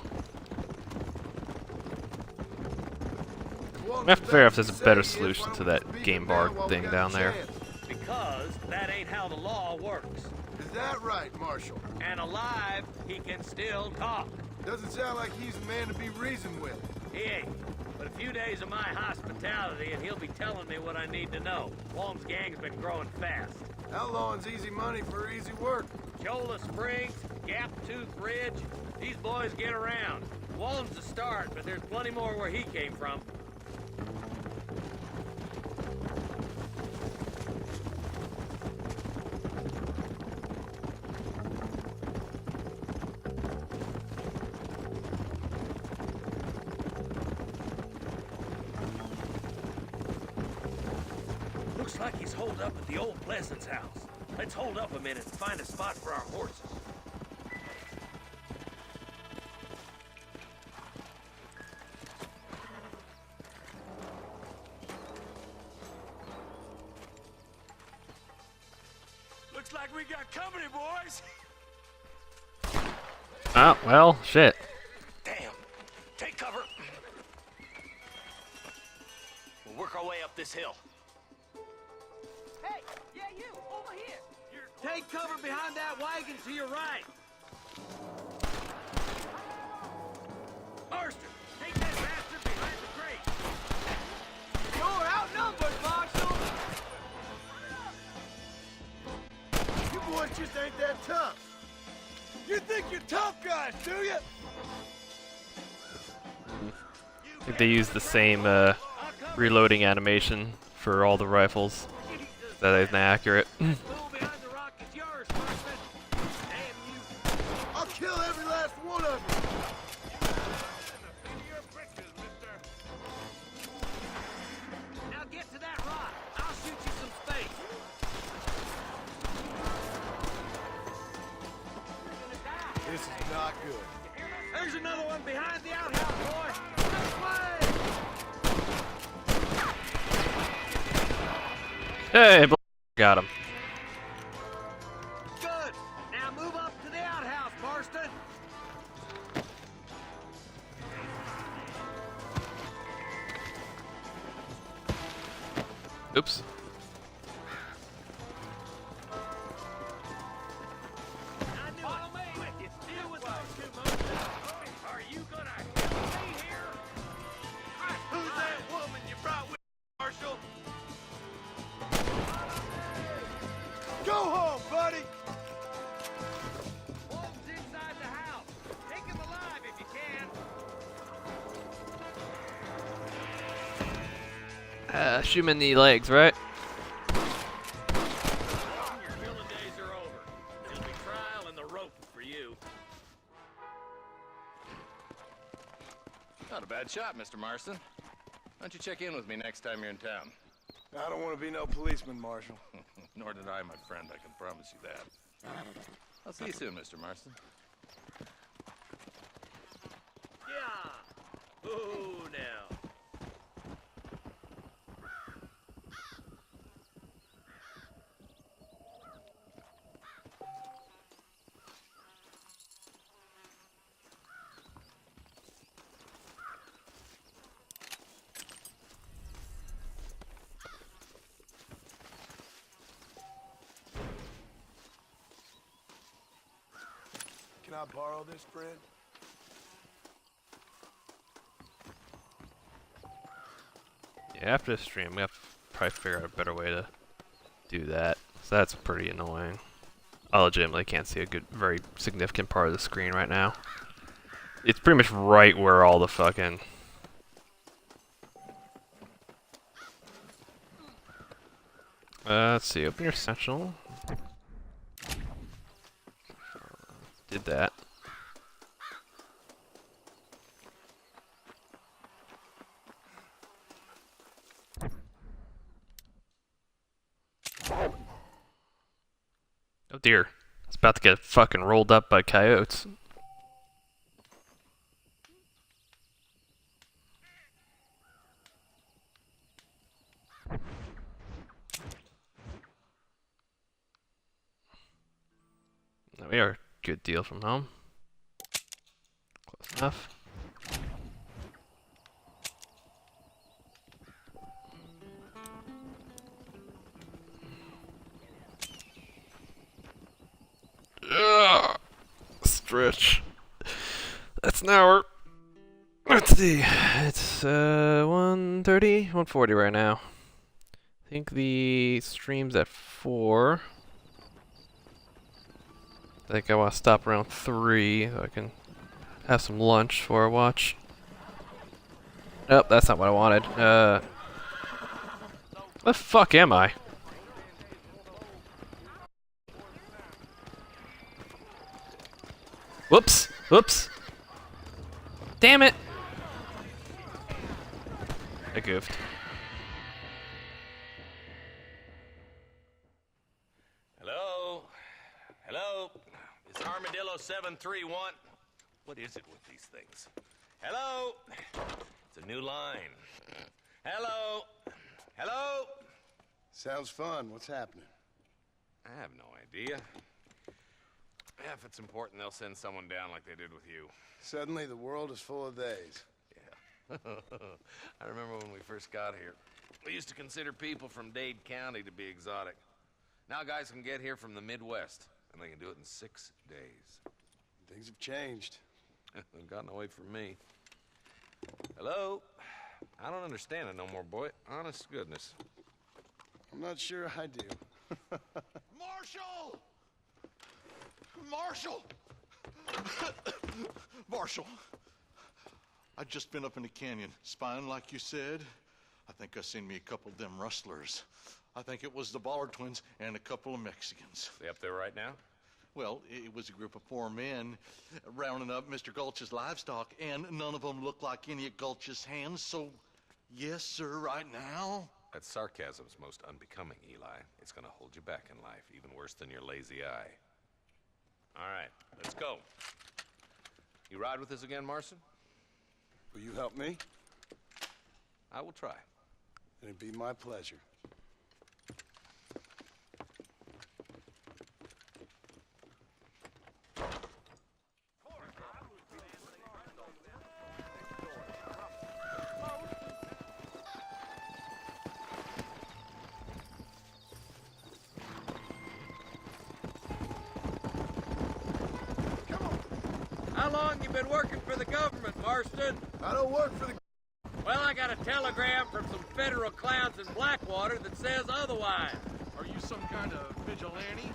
I have to figure out if there's a better solution to that game bar thing down there. Because that ain't how the law works. Is that right, Marshal? And alive, he can still talk. Doesn't sound like he's a man to be reasoned with. He ain't. But a few days of my hospitality and he'll be telling me what I need to know. Walton's gang's been growing fast. Outlawing's easy money for easy work. Cholla Springs, Gap Tooth Ridge, these boys get around. Walton's the start, but there's plenty more where he came from. Looks like he's holed up at the old Pleasance house. Let's hold up a minute and find a spot for our horses. Looks like we got company, boys. Oh, well, shit. Damn. Take cover. We'll work our way up this hill. Hey, yeah, you, over here. Take cover behind that wagon to your right. Marston, take that bastard behind the crate. You're outnumbered, Marshal. You boys just ain't that tough. You think you're tough guys, do you? I think they use the same reloading animation for all the rifles. That isn't accurate. I'll kill every last one of you. Now get to that rock. I'll shoot you some space. This is not good. There's another one behind the outhouse, boy. This way. Hey, got him. Good. Now move up to the outhouse, Marston. Oops. Follow me. Deal with those two monsters. Are you gonna kill me here? Who's that woman you brought with you, Marshal? Go home, buddy! Walton's inside the house. Take him alive if you can. Shoot him in the legs, right? Walton, your killing days are over. There'll be trial and the rope for you. Not a bad shot, Mr. Marston. Why don't you check in with me next time you're in town? I don't want to be no policeman, Marshal. Nor did I, my friend. I can promise you that. I'll see you soon, Mr. Marston. Yeah. Ooh, now. Can I borrow this, friend? Yeah, after the stream, we have to probably figure out a better way to do that. So that's pretty annoying. I legitimately can't see a very significant part of the screen right now. It's pretty much right where all the fucking... let's see, open your satchel. Did that. Oh dear. It's about to get fucking rolled up by coyotes. We are a good deal from home. Close enough. Ugh. Stretch. That's an hour. Let's see. It's 1:30, 1:40 right now. I think the stream's at 4. I think I want to stop around 3 so I can have some lunch before I watch. Nope, that's not what I wanted. Where the fuck am I? Whoops! Whoops! Damn it! I goofed. Hello? Hello? It's Armadillo 731. What is it with these things? Hello? It's a new line. Hello? Hello? Sounds fun. What's happening? I have no idea. Yeah, if it's important, they'll send someone down like they did with you. Suddenly, the world is full of days. Yeah. I remember when we first got here. We used to consider people from Dade County to be exotic. Now guys can get here from the Midwest, and they can do it in 6 days. Things have changed. They've gotten away from me. Hello? I don't understand it no more, boy. Honest to goodness. I'm not sure I do. Marshal! Marshal! Marshal! I just been up in the canyon, spying like you said. I think I seen me a couple of them rustlers. I think it was the Ballard twins and a couple of Mexicans. They up there right now? Well, it was a group of 4 men rounding up Mr. Gulch's livestock, and none of them looked like any of Gulch's hands, so yes, sir, right now. That sarcasm's most unbecoming, Eli. It's gonna hold you back in life, even worse than your lazy eye. All right, let's go. You ride with us again, Marston? Will you help me? I will try. It'd be my pleasure. long you been working for the government, Marston? I don't work for the... Well, I got a telegram from some federal clowns in Blackwater that says otherwise. Are you some kind of vigilante?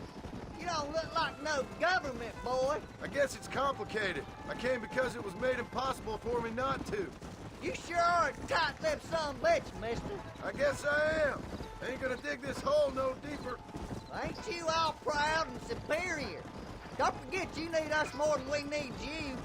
You don't look like no government, boy. I guess it's complicated. I came because it was made impossible for me not to. You sure are a tight-lipped son of a bitch, mister. I guess I am. Ain't gonna dig this hole no deeper. Ain't you all proud and superior? Don't forget you need us more than we need you.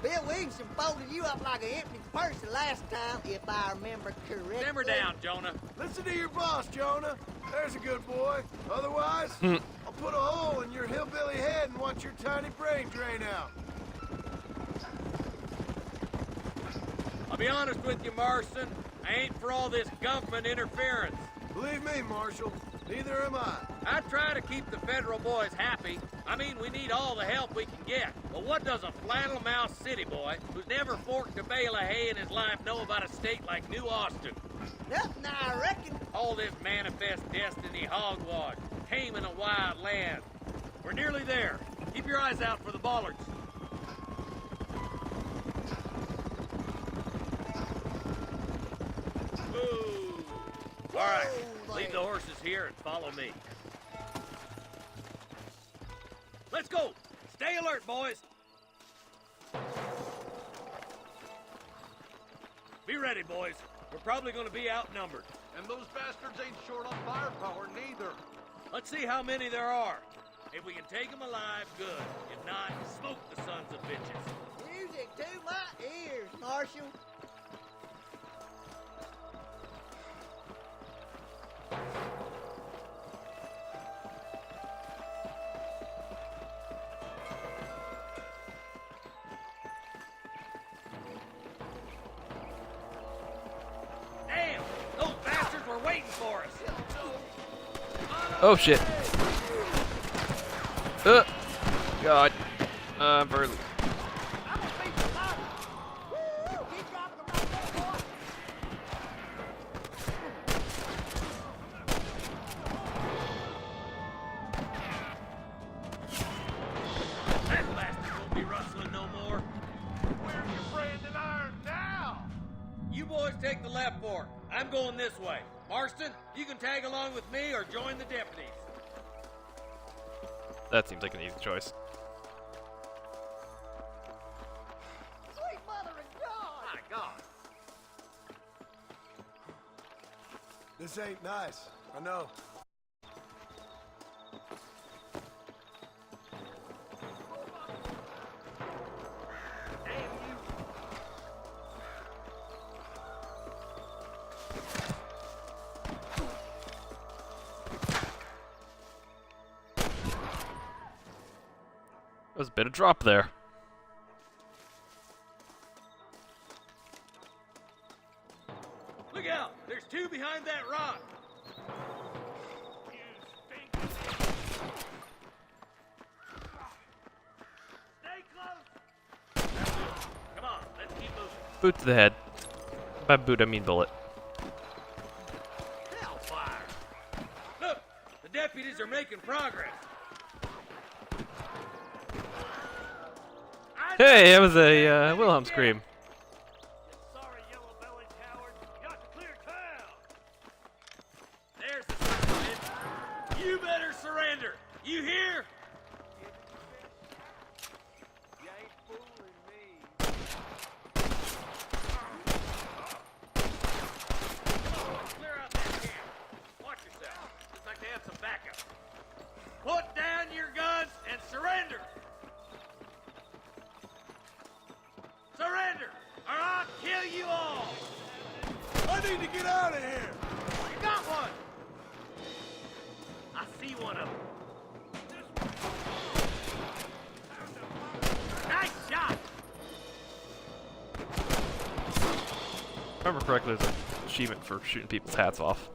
Bill Williamson folded you up like an empty person last time, if I remember correctly. Simmer down, Jonah. Listen to your boss, Jonah. There's a good boy. Otherwise, I'll put a hole in your hillbilly head and watch your tiny brain drain out. I'll be honest with you, Marston. I ain't for all this government interference. Believe me, Marshal, neither am I. I try to keep the federal boys happy. I mean, we need all the help we can get. But what does a flannel-mouthed city boy who's never forked a bale of hay in his life know about a state like New Austin? Nothing, I reckon. All this manifest destiny hogwash, taming a wild land. We're nearly there. Keep your eyes out for the bollards. Ooh. All right, leave the horses here and follow me. Let's go. Stay alert, boys. Be ready, boys. We're probably going to be outnumbered. And those bastards ain't short on firepower, neither. Let's see how many there are. If we can take them alive, good. If not, smoke the sons of bitches. Music to my ears, Marshal. Damn! Those bastards were waiting for us. Oh shit. God. Burley. That bastard won't be rustling no more. Where's your friend in iron now? You boys take the left fork. I'm going this way. Marston, you can tag along with me or join the deputies. That seems like an easy choice. Sweet mother of God! My God. This ain't nice. I know. There was a bit of drop there. Look out! There's two behind that rock. Stay close. Come on, let's keep moving. Boot to the head. By boot, I mean bullet. Hellfire! Look, the deputies are making progress. Hey, that was a Wilhelm scream. Sorry, yellow-bellied coward. You got to clear town. There's the son of a bitch. You better surrender. You hear? You ain't fooling me. Come on, clear out that camp. Watch yourself. Looks like they have some backup. Put down your guns and surrender. Surrender, or I'll kill you all! I need to get out of here! You got one! I see one of them. Nice shot! If I remember correctly, there's an achievement for shooting people's hats off.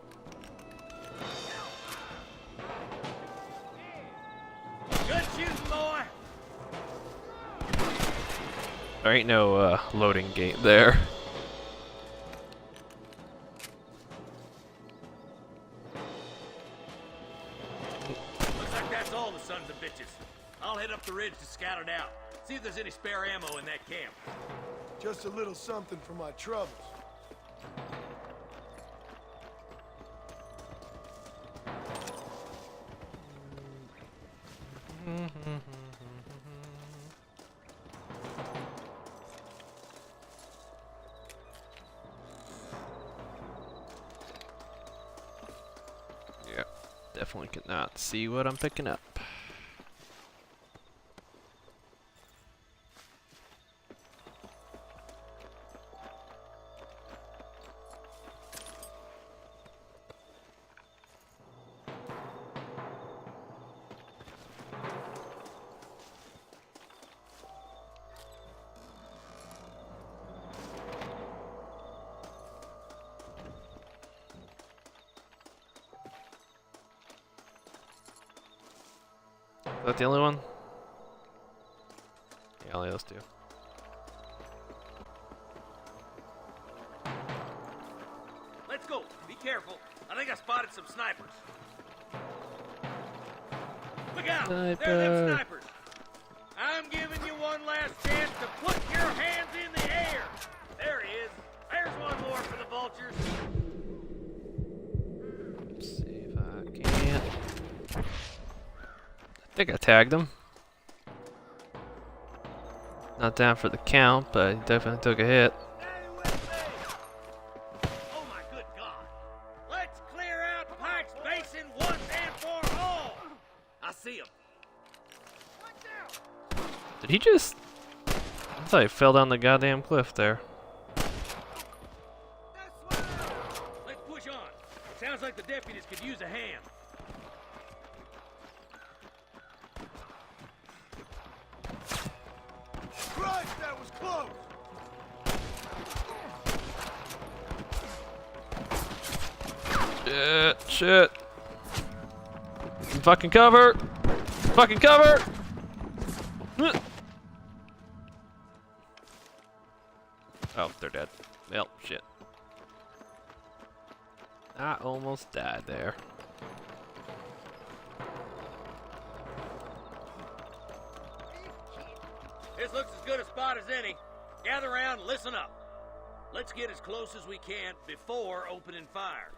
Good shooting, boy! There ain't no loading gate there. Looks like that's all the sons of bitches. I'll head up the ridge village to scout it out. See if there's any spare ammo in that camp. Just a little something for my troubles. Yeah, definitely cannot see what I'm picking up. Is that the only one? Yeah, only those two. Let's go. Be careful. I think I spotted some snipers. Look out! There are them snipers. I'm giving you one last chance to put your hands in the air. There he is. There's one more for the vultures. Let's see if I can. I think I tagged him. Not down for the count, but he definitely took a hit. Oh my good God. Let's clear out Pike's Basin once and for all. I see him. Did he just... I thought he fell down the goddamn cliff there. Let's push on. Sounds like the deputies could use a hand. Christ, that was close! Shit. Fucking cover! Fucking cover! Oh, they're dead. Well, shit. I almost died there. This looks as good a spot as any. Gather around and listen up. Let's get as close as we can before opening fire.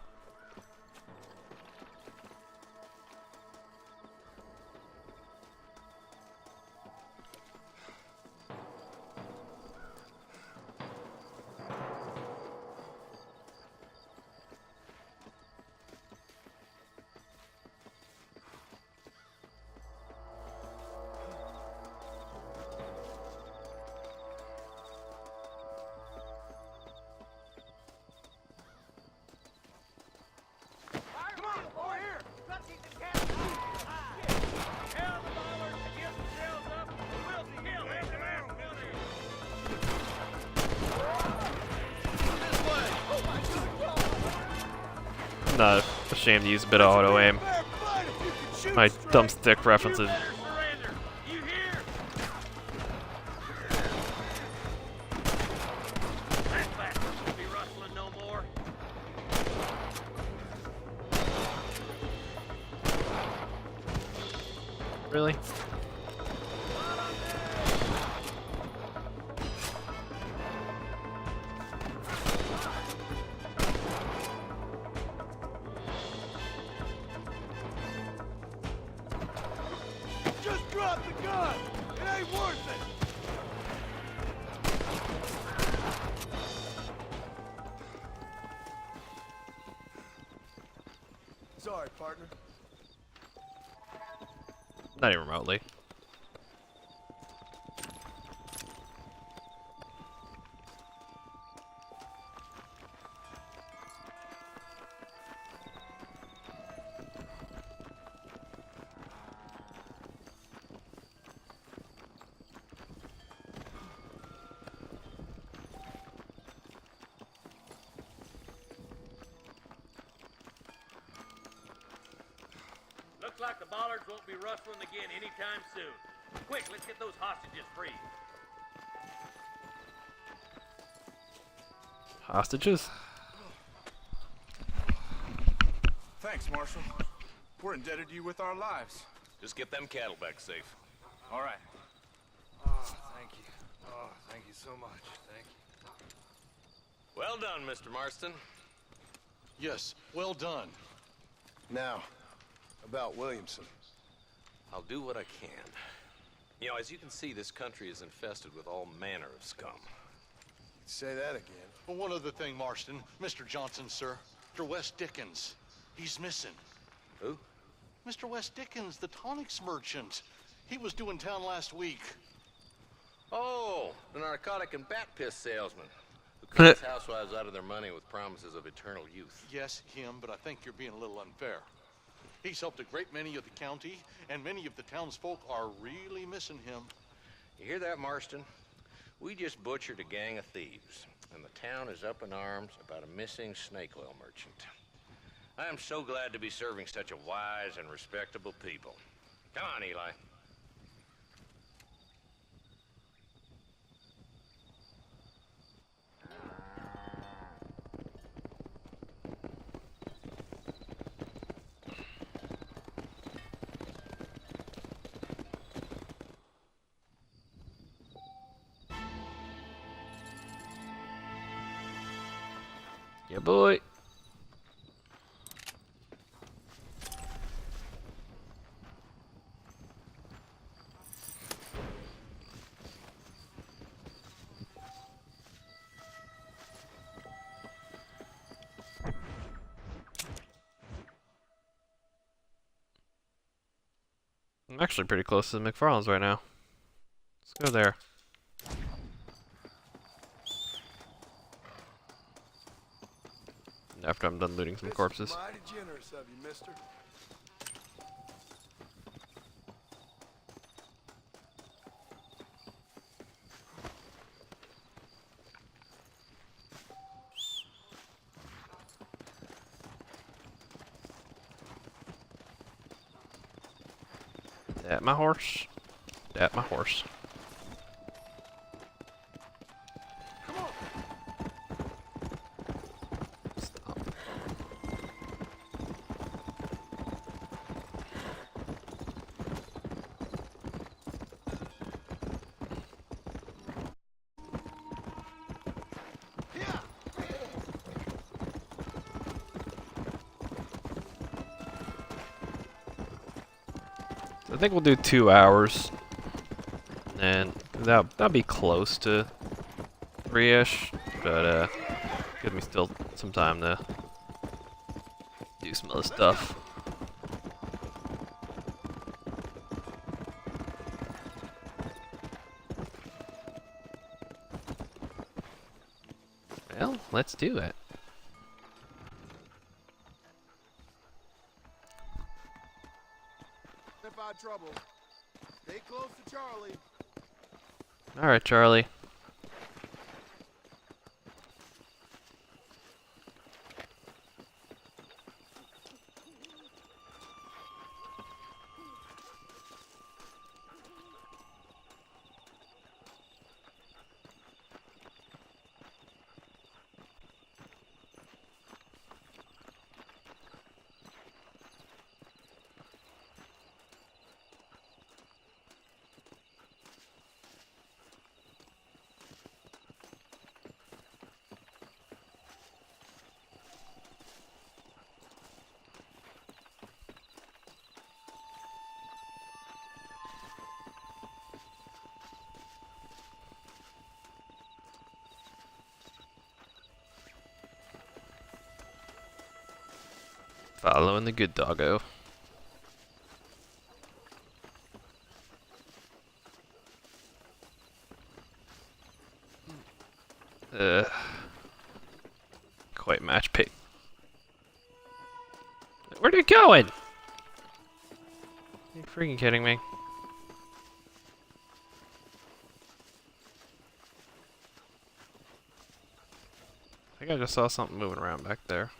I'm not ashamed to use a bit of auto aim. My thumbstick references. Really? Just drop the gun! It ain't worth it! Sorry, partner. Not even remotely. Looks like the bollards won't be rustling again anytime soon. Quick, let's get those hostages free. Hostages? Thanks, Marshal. We're indebted to you with our lives. Just get them cattle back safe. All right. Thank you so much. Thank you. Well done, Mr. Marston. Yes, well done. Now, about Williamson. I'll do what I can. You know, as you can see, this country is infested with all manner of scum. Say that again. Well, one other thing, Marston. Mr. Johnson, sir. Mr. Wes Dickens. He's missing. Who? Mr. Wes Dickens, the tonics merchant. He was due in town last week. Oh, the narcotic and bat piss salesman who cuts housewives out of their money with promises of eternal youth. Yes, him, but I think you're being a little unfair. He's helped a great many of the county, and many of the townsfolk are really missing him. You hear that, Marston? We just butchered a gang of thieves, and the town is up in arms about a missing snake oil merchant. I am so glad to be serving such a wise and respectable people. Come on, Eli. Yeah, boy. I'm actually pretty close to the McFarland's right now. Let's go there. After I'm done looting some corpses. This is mighty generous of you, mister. That my horse. That my horse. I think we'll do 2 hours, and that'll be close to 3-ish, but give me still some time to do some other stuff. Well, let's do it. Trouble. Stay close to Charlie. All right, Charlie. Following the good doggo. Quite match pick. Where are you going? Are you freaking kidding me? I think I just saw something moving around back there.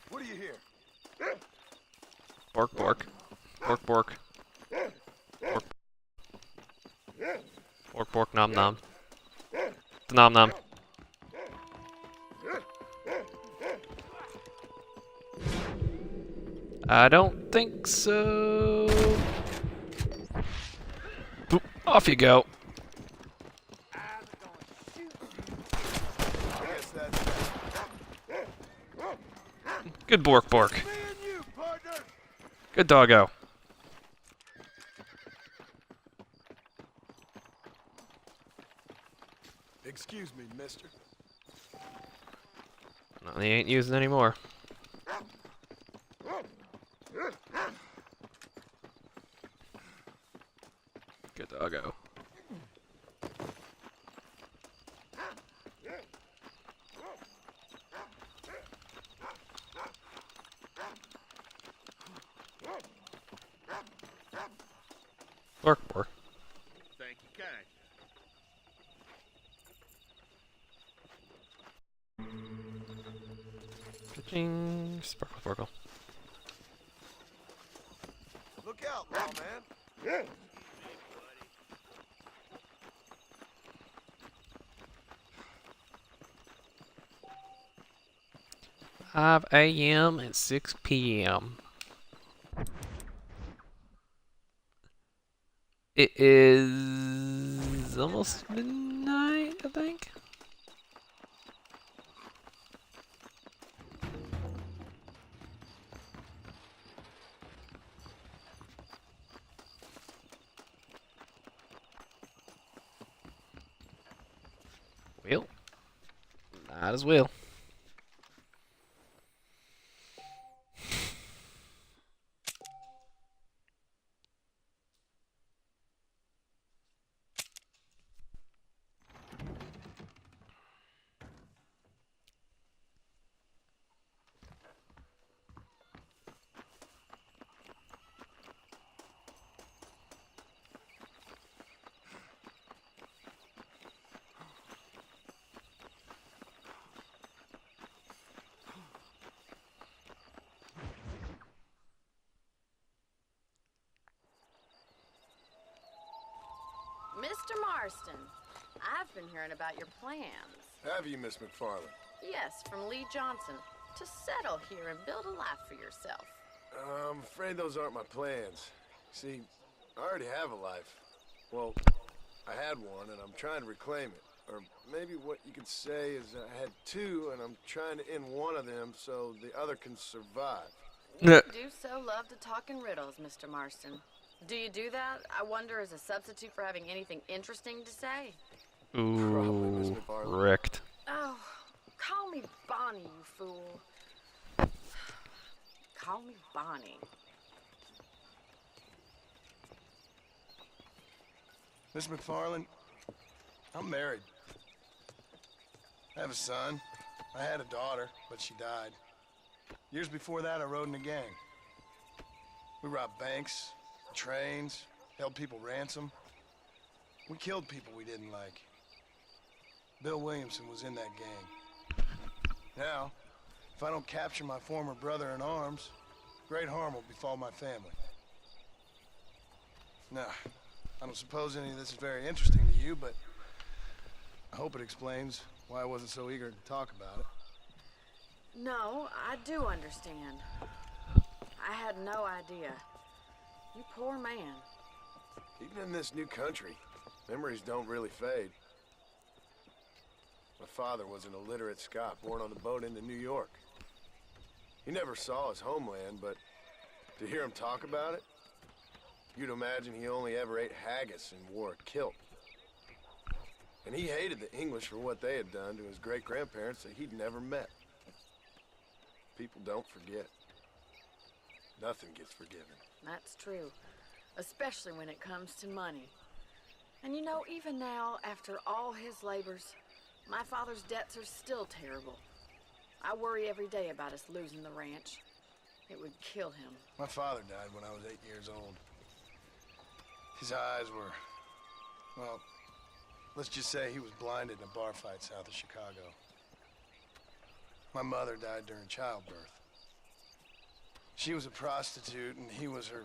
What do you hear? Bork, bork. Bork, bork. Bork. Bork, bork, nom, nom. the nom nom. I don't think so. Boop, off you go. Good Bork Bork. Good doggo. Excuse me, mister. No, they ain't using anymore. Good doggo. Bork Bork. Thank you, kind. Ching. Sparkle, sparkle. Look out, lawman. 5 a.m. and 6 p.m. It is almost midnight, I think. Well, might as well. Mr. Marston, I've been hearing about your plans. Have you, Miss McFarland? Yes, from Lee Johnson. To settle here and build a life for yourself. I'm afraid those aren't my plans. See, I already have a life. Well, I had one, and I'm trying to reclaim it. Or maybe what you could say is I had two, and I'm trying to end one of them so the other can survive. You do so love to talk in riddles, Mr. Marston. Do you do that, I wonder, as a substitute for having anything interesting to say? Ooh, wrecked. Oh, call me Bonnie, you fool. Call me Bonnie. Miss McFarland, I'm married. I have a son. I had a daughter, but she died. Years before that, I rode in a gang. We robbed banks, trains, held people ransom. We killed people we didn't like. Bill Williamson was in that gang. Now, if I don't capture my former brother-in-arms, great harm will befall my family. Now, I don't suppose any of this is very interesting to you, but I hope it explains why I wasn't so eager to talk about it. No, I do understand. I had no idea. You poor man. Even in this new country, memories don't really fade. My father was an illiterate Scot born on the boat into New York. He never saw his homeland, but to hear him talk about it, you'd imagine he only ever ate haggis and wore a kilt. And he hated the English for what they had done to his great-grandparents that he'd never met. People don't forget. Nothing gets forgiven. That's true, especially when it comes to money. And you know, even now, after all his labors, my father's debts are still terrible. I worry every day about us losing the ranch. It would kill him. My father died when I was 8 years old. His eyes were, well, let's just say he was blinded in a bar fight south of Chicago. My mother died during childbirth. She was a prostitute, and he was her...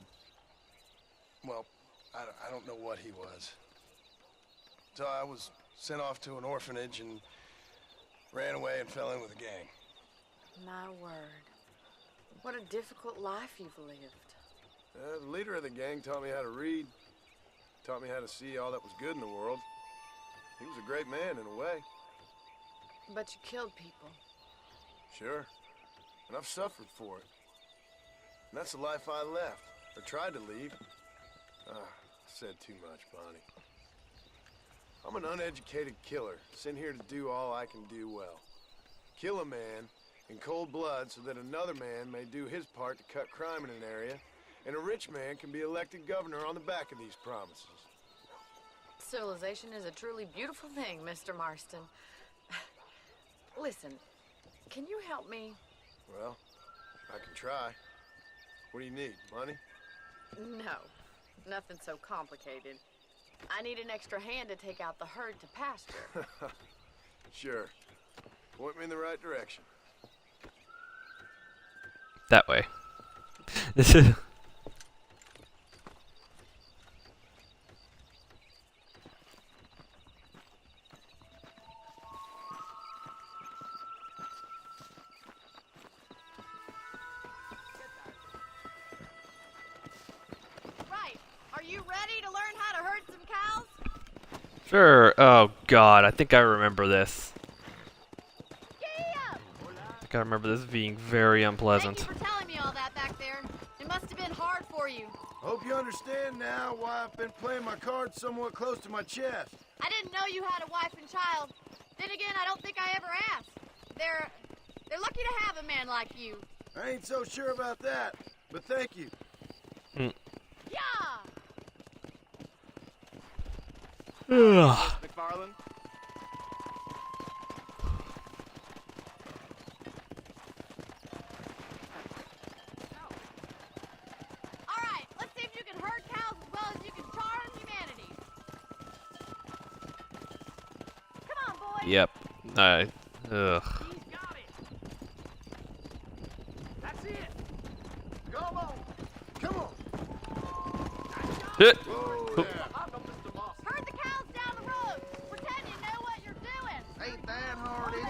Well, I don't know what he was. So I was sent off to an orphanage and ran away and fell in with a gang. My word. What a difficult life you've lived. The leader of the gang taught me how to read, taught me how to see all that was good in the world. He was a great man in a way. But you killed people. Sure. And I've suffered for it. And that's the life I left, or tried to leave. I said too much, Bonnie. I'm an uneducated killer, sent here to do all I can do well. Kill a man in cold blood so that another man may do his part to cut crime in an area, and a rich man can be elected governor on the back of these promises. Civilization is a truly beautiful thing, Mr. Marston. Listen, can you help me? Well, I can try. What do you need, money? No, nothing so complicated. I need an extra hand to take out the herd to pasture. Sure. Point me in the right direction. That way. Right. Are you ready to learn how to herd some cows? Sure. Oh God, I think I remember this. I think I remember this being very unpleasant. Thank you for telling me all that back there. It must have been hard for you. Hope you understand now why I've been playing my cards somewhat close to my chest. I didn't know you had a wife and child. Then again, I don't think I ever asked. They're lucky to have a man like you. I ain't so sure about that, but thank you. Yeah! McFarland? Alright, let's see if you can herd cows as well as you can charm humanity. Come on, boy! Yep. Ugh. That's it! Go on! Come on! Hit. Herd the cows down the road! Pretend you know what you're doing! Ain't that hard, is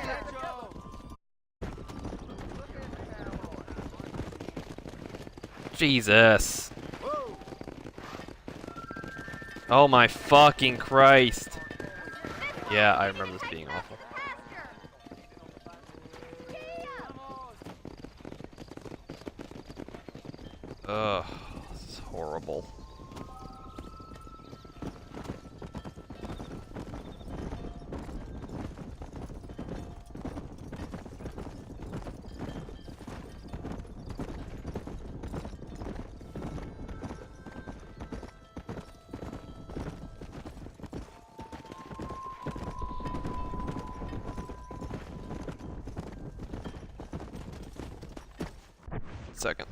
it? Jesus. Oh my fucking Christ. Yeah, I remember this being awful. Ugh, this is horrible. Second.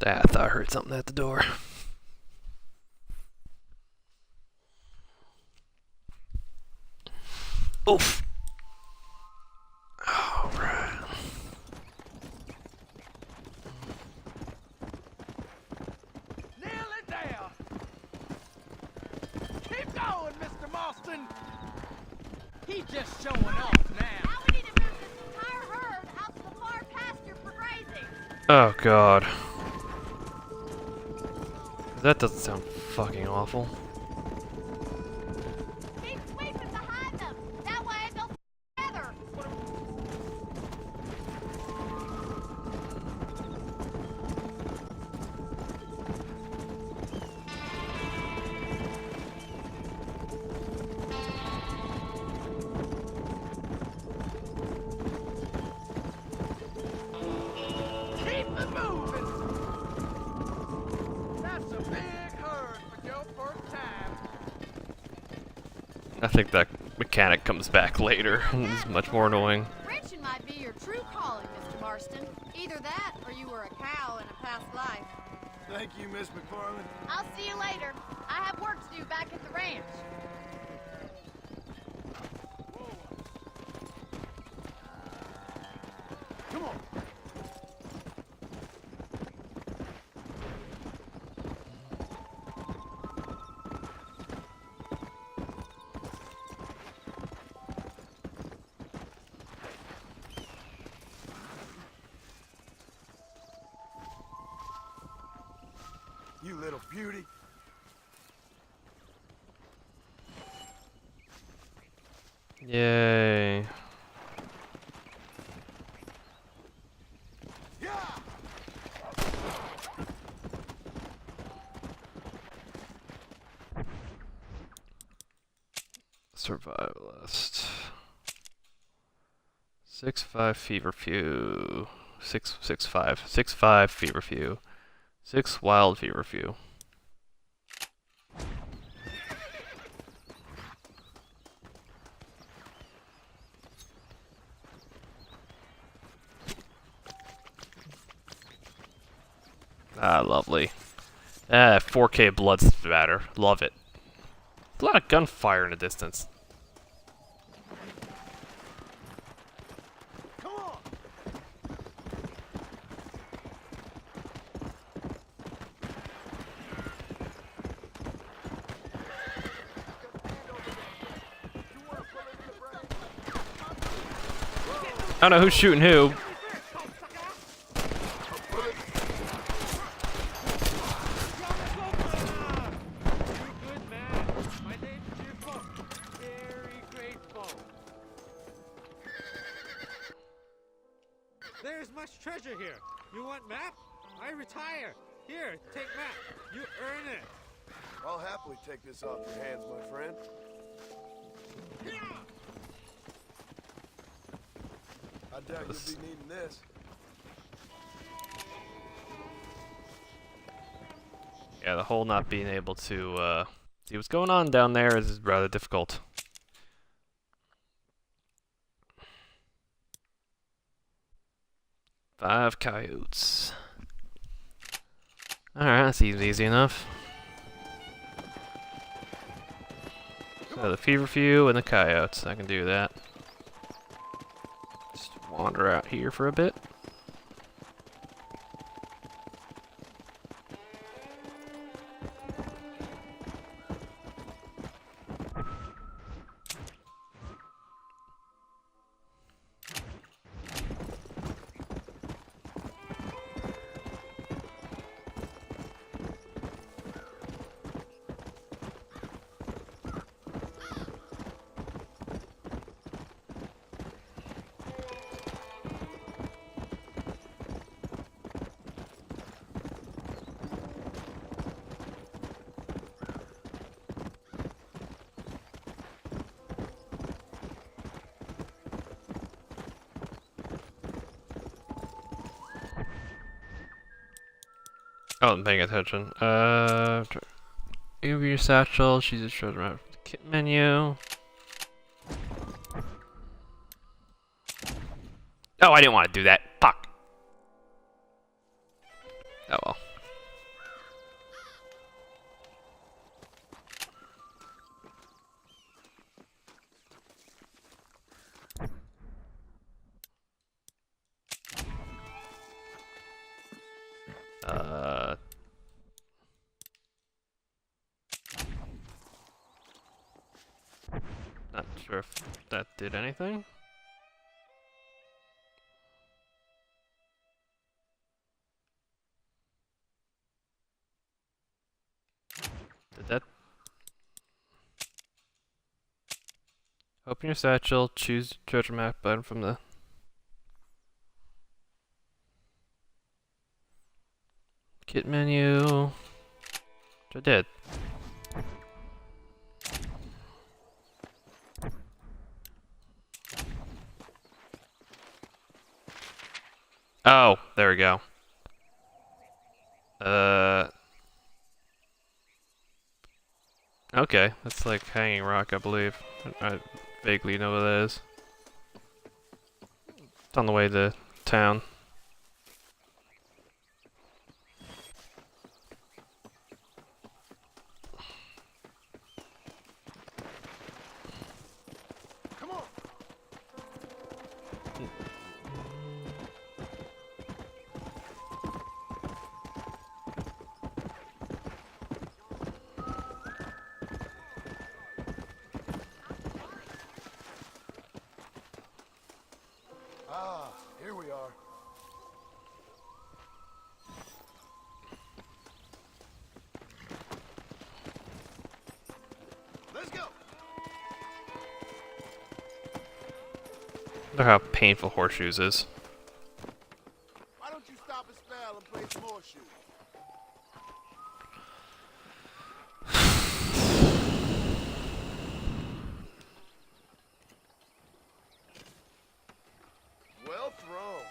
I thought I heard something at the door. Oof. All right. Nail it down! Keep going, Mr. Marston! He's just showing off now. Now we need to move this entire herd out to the far pasture for grazing. Oh God. That doesn't sound fucking awful. Keep sweeping behind them. That way they'll together. Keep it moving! That's a big herd for your first time. I think that mechanic comes back later. It's much more annoying. Ranching might be your true calling, Mr. Marston. Either that, or you were a cow in a past life. Thank you, Miss McFarland. I'll see you later. I have work to do back at the ranch. Come on. You little beauty. Yay. Survivalist. 6-5 feverfew. 6-5. 6-5 feverfew. 6 wild feverfew. Ah, lovely. Ah, 4K blood spatter. Love it. A lot of gunfire in the distance. Come on. I don't know who's shooting who. There's much treasure here. You want map? I retire. Here, take map. You earn it. I'll happily take this off your hands, my friend. I doubt you'll be needing this. Yeah, the whole not being able to see what's going on down there is rather difficult. Five coyotes. Alright, that seems easy enough. So the feverfew and the coyotes, I can do that. Just wander out here for a bit. Oh, I'm paying attention. Over your satchel, she's just showing around the kit menu. Oh, I didn't want to do that. Fuck. Oh well. Not sure if that did anything. Did that? Open your satchel, choose treasure map button from the kit menu. Which I did. Oh, there we go. Okay, that's like Hanging Rock, I believe. I vaguely know what that is. It's on the way to town. Come on. Ah, here we are. Let's go. Look how painful horseshoes is. Why don't you stop a spell and play some horseshoes? Well thrown.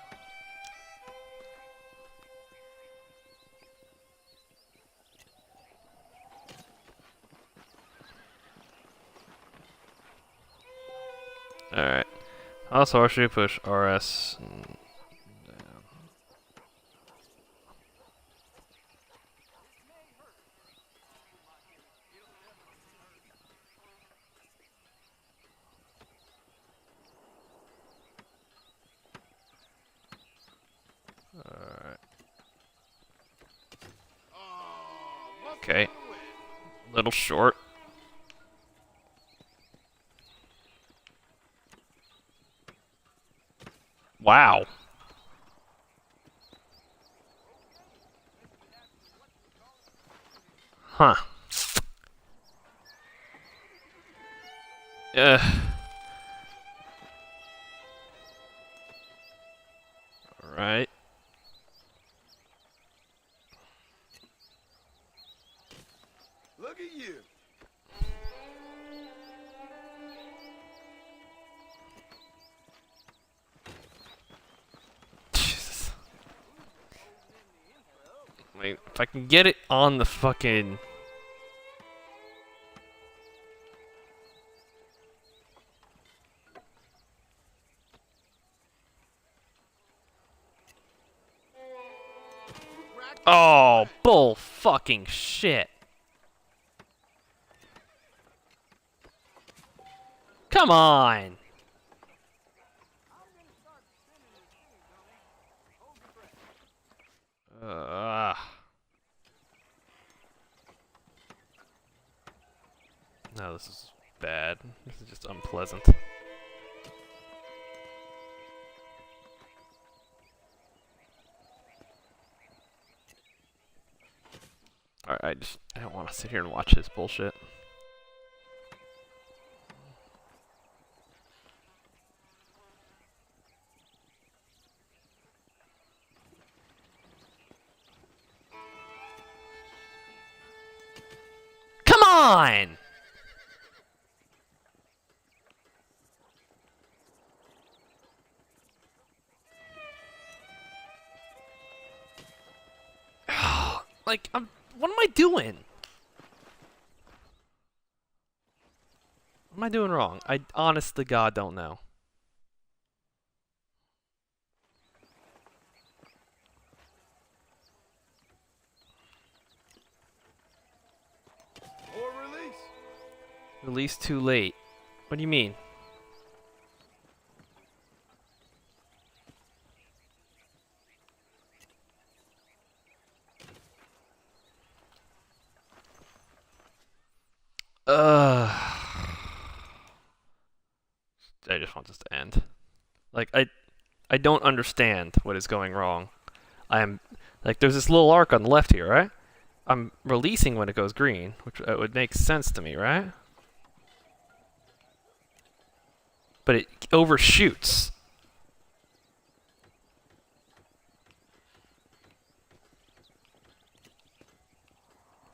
Alright. Also, horseshoe, push RS. Down. Alright. Okay. Little short. Wow. Huh. Alright. Look at you. Jesus. Wait, if I can get it on the fucking... Oh, bull fucking shit. Come on. No, this is bad. This is just unpleasant. Alright, I don't want to sit here and watch this bullshit. Come on! Like, what am I doing? What am I doing wrong? I honest to God don't know. Or release. Release too late. What do you mean? I just want this to end. Like, I don't understand what is going wrong. I'm, like, there's this little arc on the left here, right? I'm releasing when it goes green, which would make sense to me, right? But it overshoots.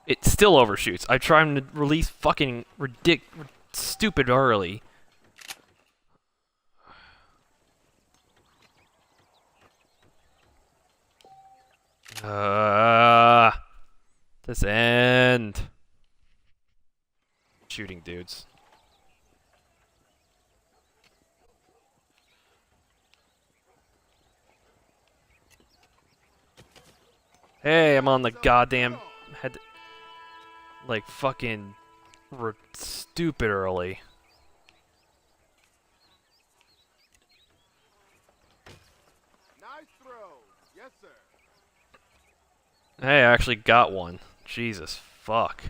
It still overshoots. I try to release fucking stupid early. This end. Shooting dudes. Hey, I'm on the goddamn head. Like fucking stupid early. Nice throw. Yes, sir. Hey, I actually got one. Jesus fuck.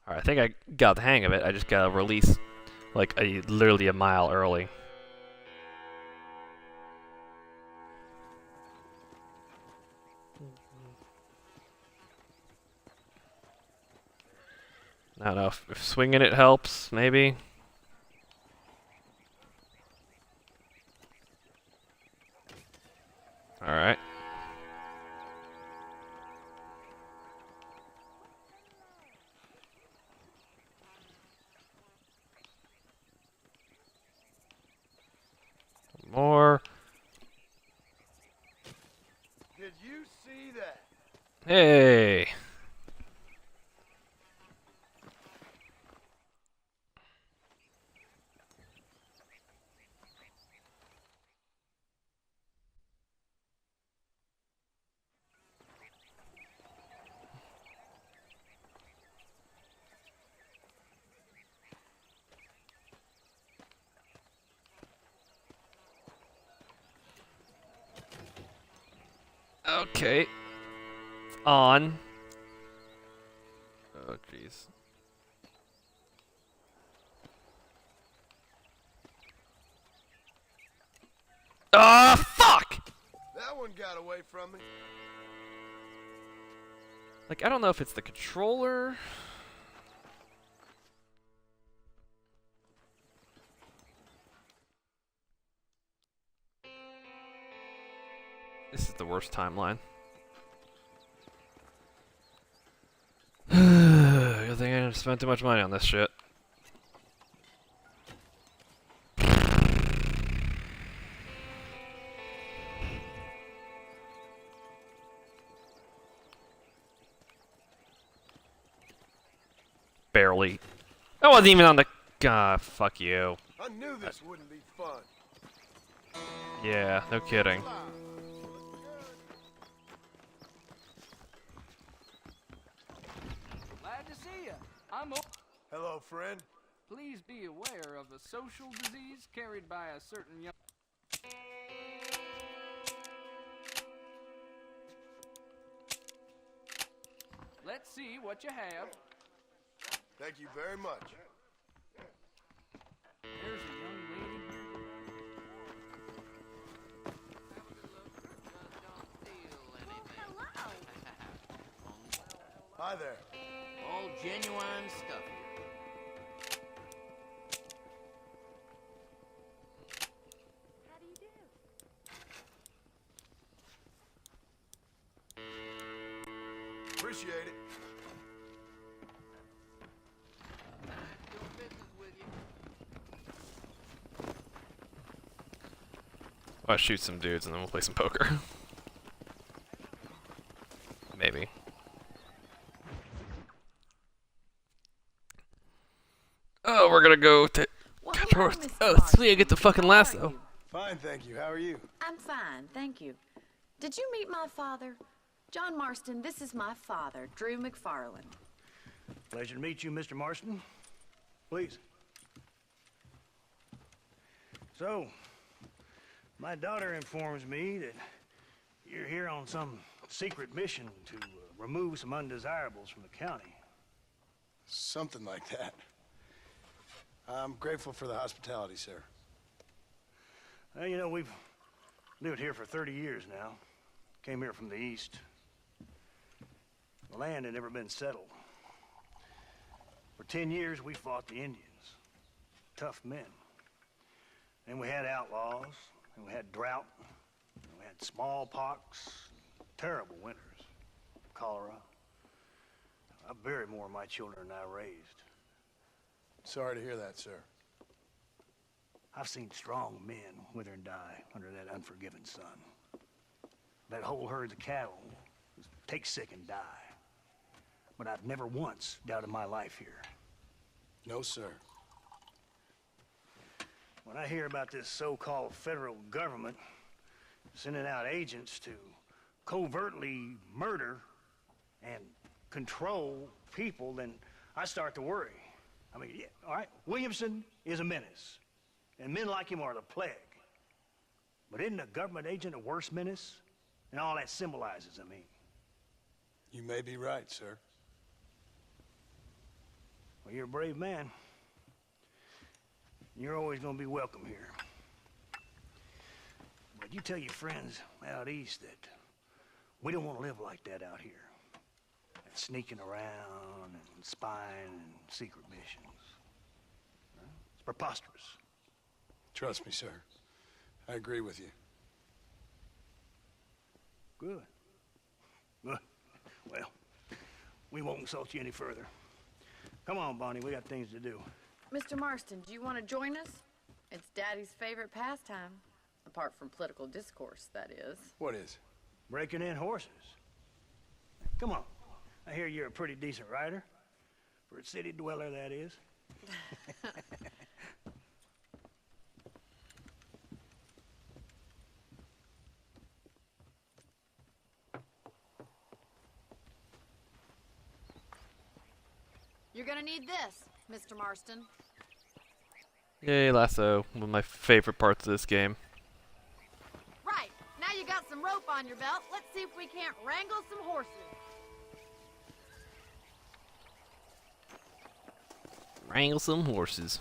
Alright, I think I got the hang of it. I just gotta release like literally a mile early. I don't know if swinging it helps, maybe. Alright. More. Did you see that? Hey. Okay. It's on. Oh, jeez. Ah, fuck! That one got away from me. Like, I don't know if it's the controller. This is the worst timeline. Good thing I didn't spend too much money on this shit. Barely. I wasn't even on the... God, fuck you. I knew this wouldn't be fun. Yeah, no kidding. Glad to see you. Hello, friend. Please be aware of a social disease carried by a certain young... Let's see what you have. Thank you very much. There's a young lady here. Hi there. All genuine stuff here. How do you do? Appreciate it. I'll shoot some dudes and then we'll play some poker. Maybe. Oh, we're gonna go to... Oh, sweet, I get the fucking lasso. Fine, thank you. How are you? I'm fine, thank you. Did you meet my father? John Marston, this is my father, Drew McFarland. Pleasure to meet you, Mr. Marston. Please. So, my daughter informs me that you're here on some secret mission to remove some undesirables from the county. Something like that. I'm grateful for the hospitality, sir. Well, you know, we've lived here for 30 years now. Came here from the east. The land had never been settled. For 10 years, we fought the Indians. Tough men. Then we had outlaws, and we had drought, and we had smallpox, terrible winters, cholera. I buried more of my children than I raised. Sorry to hear that, sir. I've seen strong men wither and die under that unforgiving sun. That whole herds of cattle take sick and die. But I've never once doubted my life here. No, sir. When I hear about this so-called federal government sending out agents to covertly murder and control people, then I start to worry. I mean, yeah, all right, Williamson is a menace, and men like him are the plague. But isn't a government agent a worse menace? And all that symbolizes, I mean. You may be right, sir. Well, you're a brave man. You're always gonna be welcome here. But you tell your friends out east that We don't want to live like that out here. Sneaking around and spying and secret missions. It's preposterous. Trust me, sir. I agree with you. Good. Good. Well, we won't insult you any further. Come on, Bonnie, we got things to do. Mr. Marston, do you want to join us? It's Daddy's favorite pastime. Apart from political discourse, that is. What is? Breaking in horses. Come on. I hear you're a pretty decent rider. For a city dweller, that is. You're gonna need this, Mr. Marston. Yay, lasso. One of my favorite parts of this game. Right. Now you got some rope on your belt. Let's see if we can't wrangle some horses. Wrangle some horses.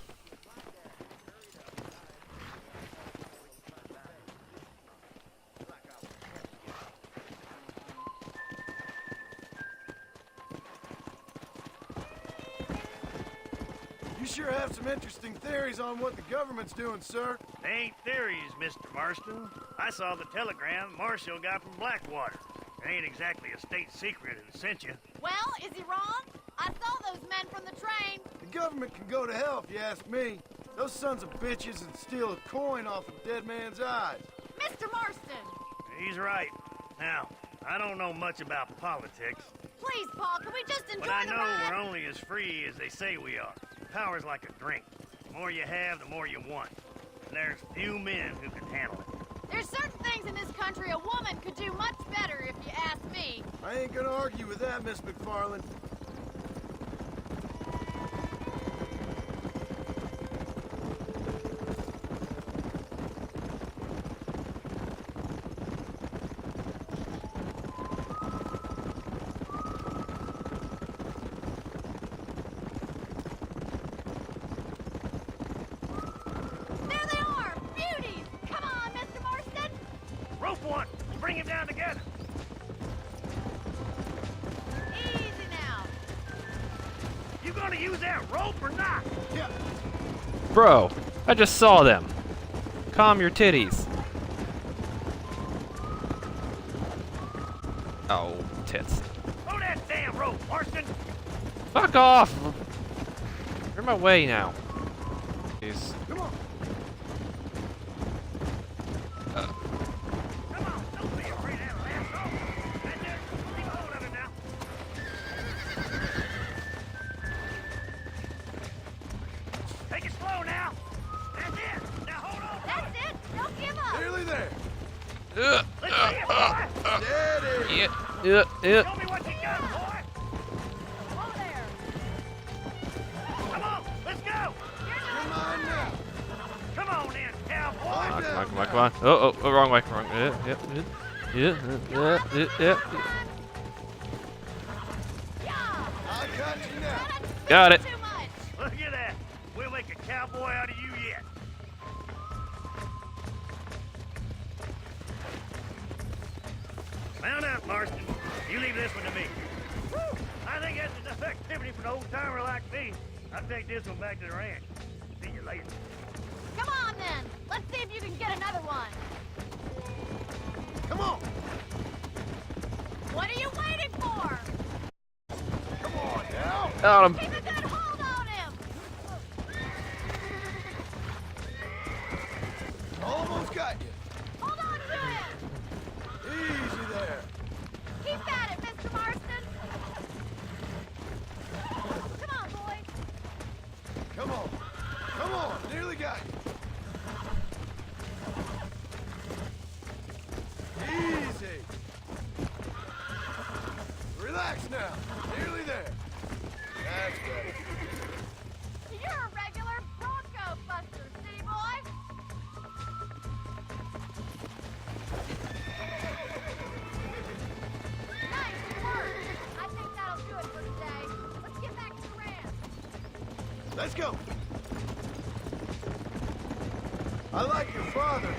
You sure have some interesting theories on what the government's doing, sir. They ain't theories, Mr. Marston. I saw the telegram Marshall got from Blackwater. It ain't exactly a state secret and sent you. Well, is he wrong? I saw those men from the train. The government can go to hell if you ask me. Those sons of bitches and steal a coin off a dead man's eyes. Mr. Marston! He's right. Now, I don't know much about politics. Please, Paul, can we just enjoy But I the know ride? we're only as free as they say we are. Power's like a drink. The more you have, the more you want. And there's few men who can handle it. There's certain things in this country a woman could do much better, if you ask me. I ain't gonna argue with that, Miss McFarland. There they are! Beauties! Come on, Mr. Marston! Rope one! Bring him down together! Easy now. You gonna use that rope or not? Yeah. Bro, I just saw them. Calm your titties. Oh, tits. Throw that damn rope, Marston! Fuck off! You're in my way now. Jeez. Come on. Come on, don't be afraid of that lasso! That's it! Keep hold of it now! Take it slow now! That's it! Now hold on! That's it! Don't give up! Nearly there. Let's see it, boy! Steady. Show me what you got, boy! Whoa there! Come on, let's go! Come on now. Come on then, cowboy! Come on, come on. Oh, wrong way, wrong. Yeah. I got you now. Got it. Too much! Look at that! We'll make a cowboy out of you yet! Mount up, Marston. You leave this one to me. Woo! I think that's enough activity for an old-timer like me. I'll take this one back to the ranch. See you later. Come on then! Let's see if you can get another one! Come on. What are you waiting for? Come on now. Got him. Keep a good hold on him! Almost got you. Hold on to him! Easy there. Keep at it, Mr. Marston! Come on, boy! Come on. Come on. Nearly got you. Easy. Relax now. Nearly there. That's better. You're a regular Bronco buster, city boy! Nice work! I think that'll do it for today. Let's get back to the ranch. Let's go. I like your father.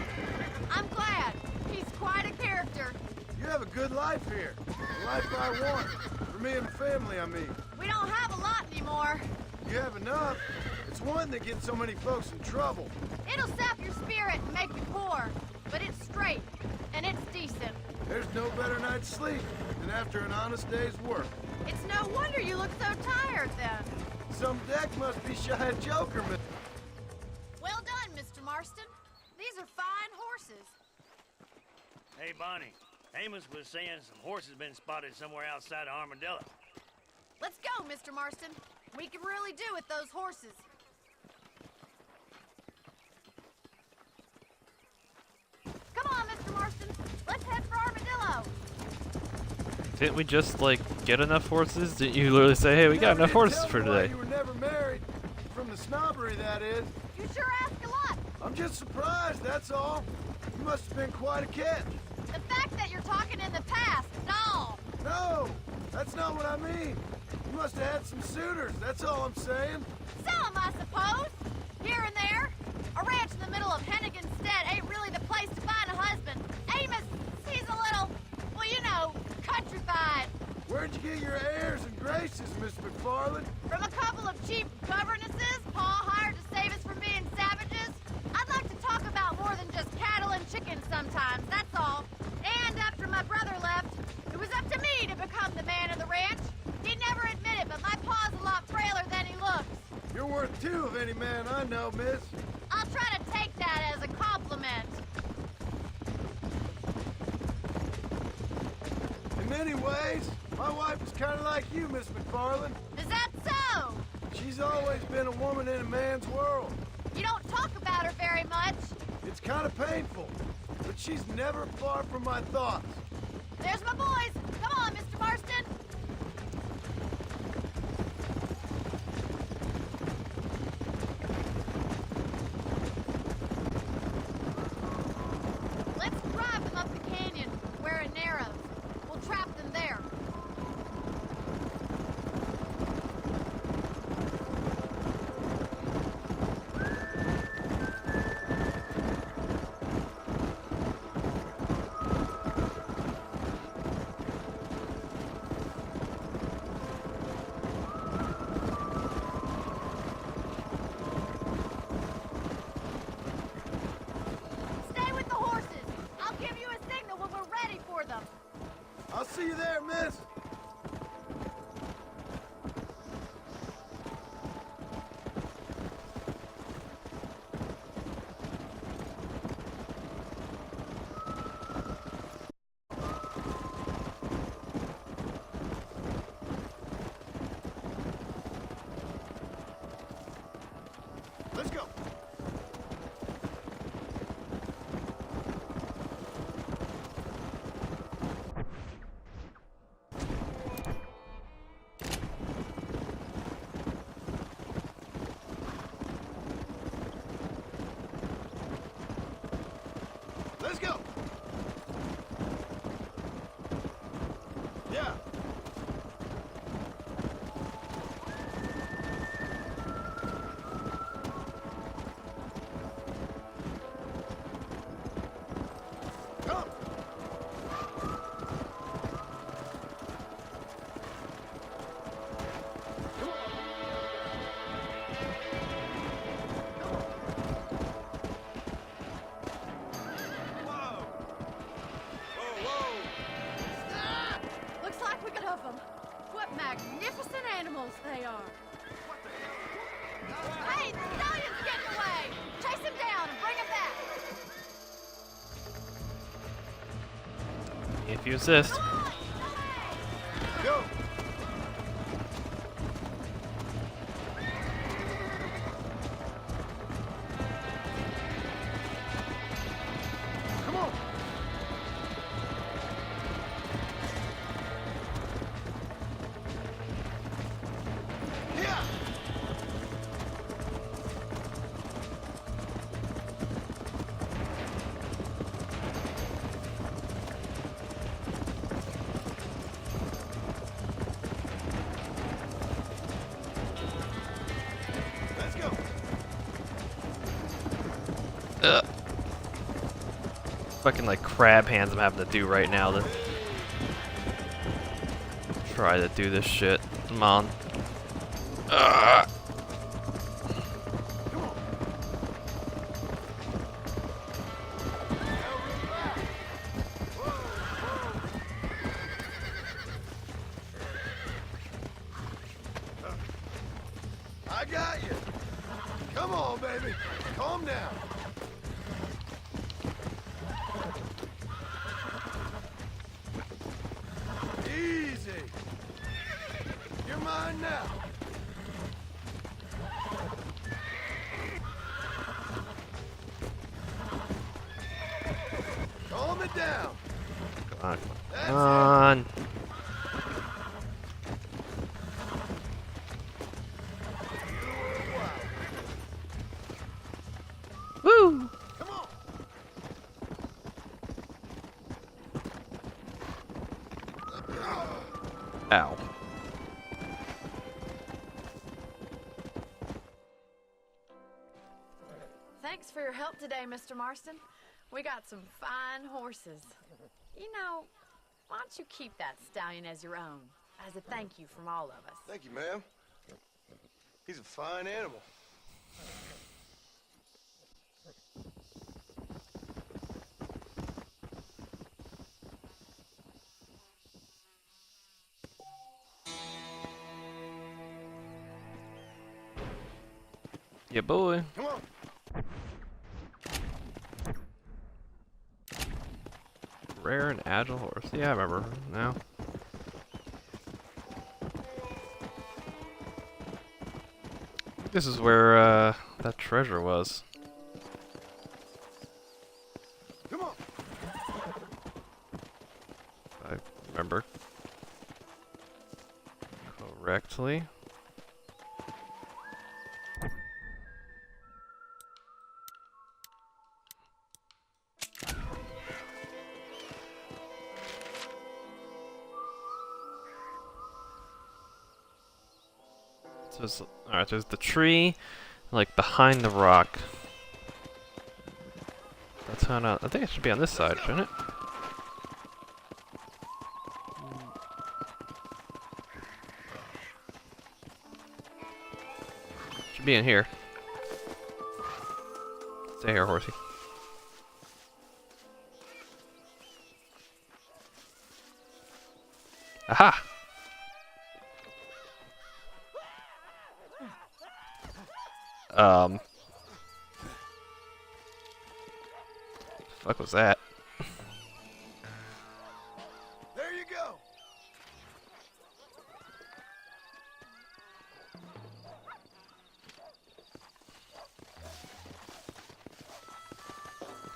I'm glad. He's quite a character. You have have a good life here. The life I want. For me and the family, I mean. We don't have a lot anymore. You have enough. It's one that gets so many folks in trouble. It'll sap your spirit and make you poor. But it's straight, and it's decent. There's no better night's sleep than after an honest day's work. It's no wonder you look so tired, then. Some deck must be shy of Joker, but... Well done, Mr. Marston. These are fine horses. Hey, Bonnie. Amos was saying some horses been spotted somewhere outside of Armadillo. Let's go, Mr. Marston. We can really do with those horses. Come on, Mr. Marston. Let's head for Armadillo. Didn't we just, like, get enough horses? Didn't you literally say, hey, we got enough horses for today? You were never married. From the snobbery, that is. You sure ask a lot. I'm just surprised, that's all. You must have been quite a catch. The fact that you're talking in the past is all. No, that's not what I mean. You must have had some suitors, that's all I'm saying. Some, I suppose. Here and there. A ranch in the middle of Hennigan's Stead ain't really the place to find a husband. Amos, he's a little, well, you know, countrified. Where'd you get your airs and graces, Miss McFarland? From a couple of cheap governesses Pa hired to save us from being savages. I'd like to talk about more than just cattle and chickens sometimes, that's all. And after my brother left, it was up to me to become the man of the ranch. He'd never admit it, but my pa's a lot frailer than he looks. You're worth two of any man I know, miss. I'll try to take that as a compliment. In many ways, my wife is kind of like you, Miss McFarland. Is that so? She's always been a woman in a man's world. You don't talk about her very much. It's kind of painful, but she's never far from my thoughts. There's my boys. Come on, Mr. Marston. Let's drive them up the canyon, where it narrows. We'll trap them there. Stay with the horses. I'll give you a signal when we're ready for them. I'll see you there, miss. Let's go. Let's go. Yeah. Come. Looks like we got of them. What magnificent animals they are. Hey, the stallion's getting away. Chase him down and bring him back. If you insist. Go. Come on. Yeah. Let's go. Fucking like crab hands I'm having to do right now. try to do this shit. Come on. I got you. Come on, baby. Calm down. Easy. You're mine now. Calm it down. Come on. Come on. Woo! Come on. Ow. Thanks for your help today, Mr. Marston. We got some fine horses. You know, why don't you keep that stallion as your own, as a thank you from all of us? Thank you, ma'am. He's a fine animal. Yeah, boy. Come on. Rare and agile horse. Yeah, I remember now. This is where that treasure was. Come on. If I remember correctly. So alright, there's the tree, like behind the rock. That's how not. I think it should be on this side, shouldn't it? Should be in here. Stay here, horsey. Aha! Fuck was that? There you go.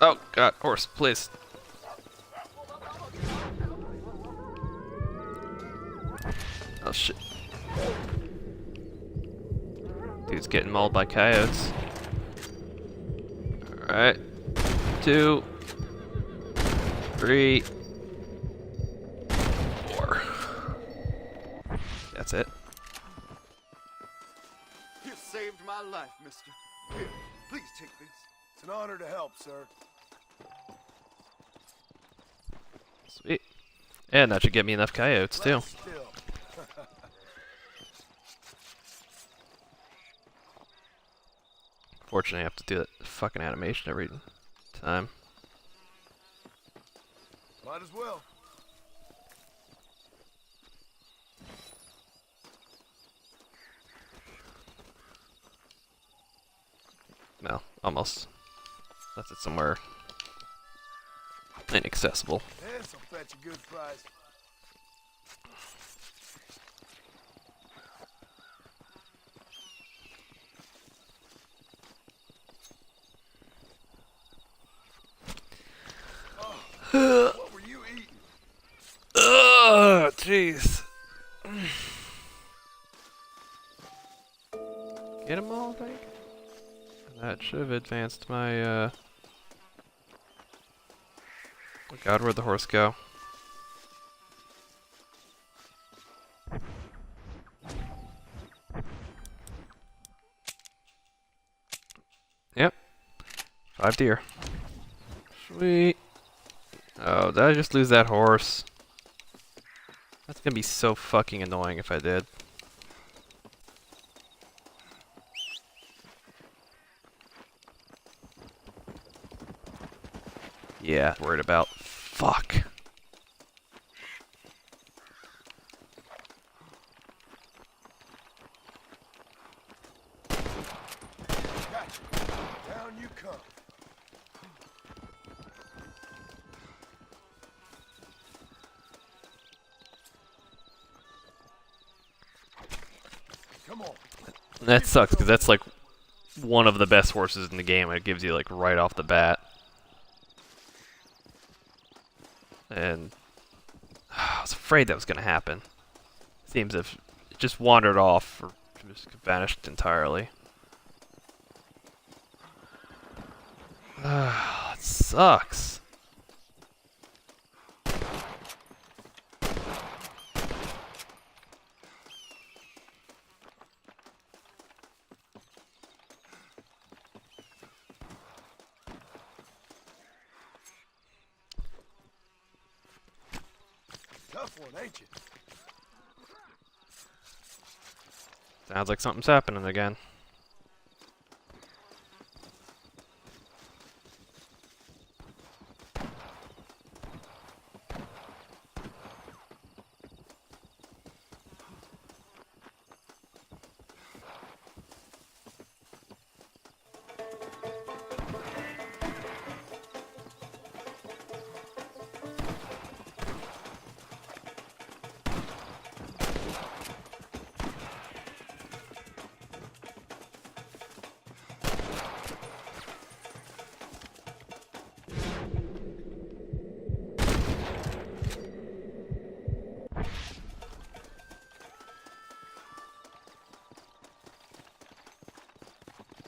Oh god, horse, please. Oh shit. Dude's getting mauled by coyotes. Alright. 2, 3, 4. That's it. You saved my life, mister. Here, please take these. It's an honor to help, sir. Sweet. And that should get me enough coyotes, too. Still. Fortunately, I have to do that fucking animation every time. Might as well. No, almost. That's it somewhere inaccessible. This'll fetch a good price. What were you eating? Ugh, jeez. Get them all, I think? That should have advanced my, Oh god, where'd the horse go? Yep. 5 deer. Sweet. Oh, did I just lose that horse? That's gonna be so fucking annoying if I did. Yeah, worried about. Fuck. Gotcha. Down you come. Come on. That sucks, because that's like one of the best horses in the game. It gives you like right off the bat. And I was afraid that was going to happen. Seems if it just wandered off or just vanished entirely. It sucks. Tough one, ain't you? Sounds like something's happening again.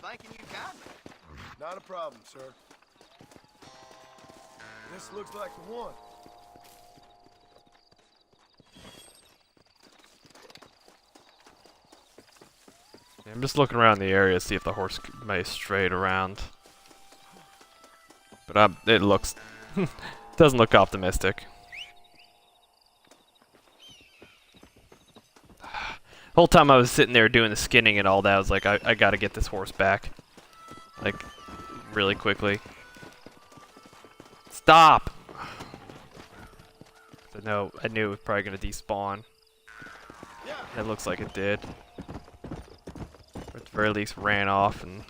Thinking you got me. Not a problem, sir. This looks like the one. I'm just looking around the area to see if the horse may stray around. But it looks... doesn't look optimistic. The whole time I was sitting there doing the skinning and all that, I was like, I gotta get this horse back. Like, really quickly. Stop! So I knew it was probably gonna despawn. It looks like it did. Or at the very least ran off, and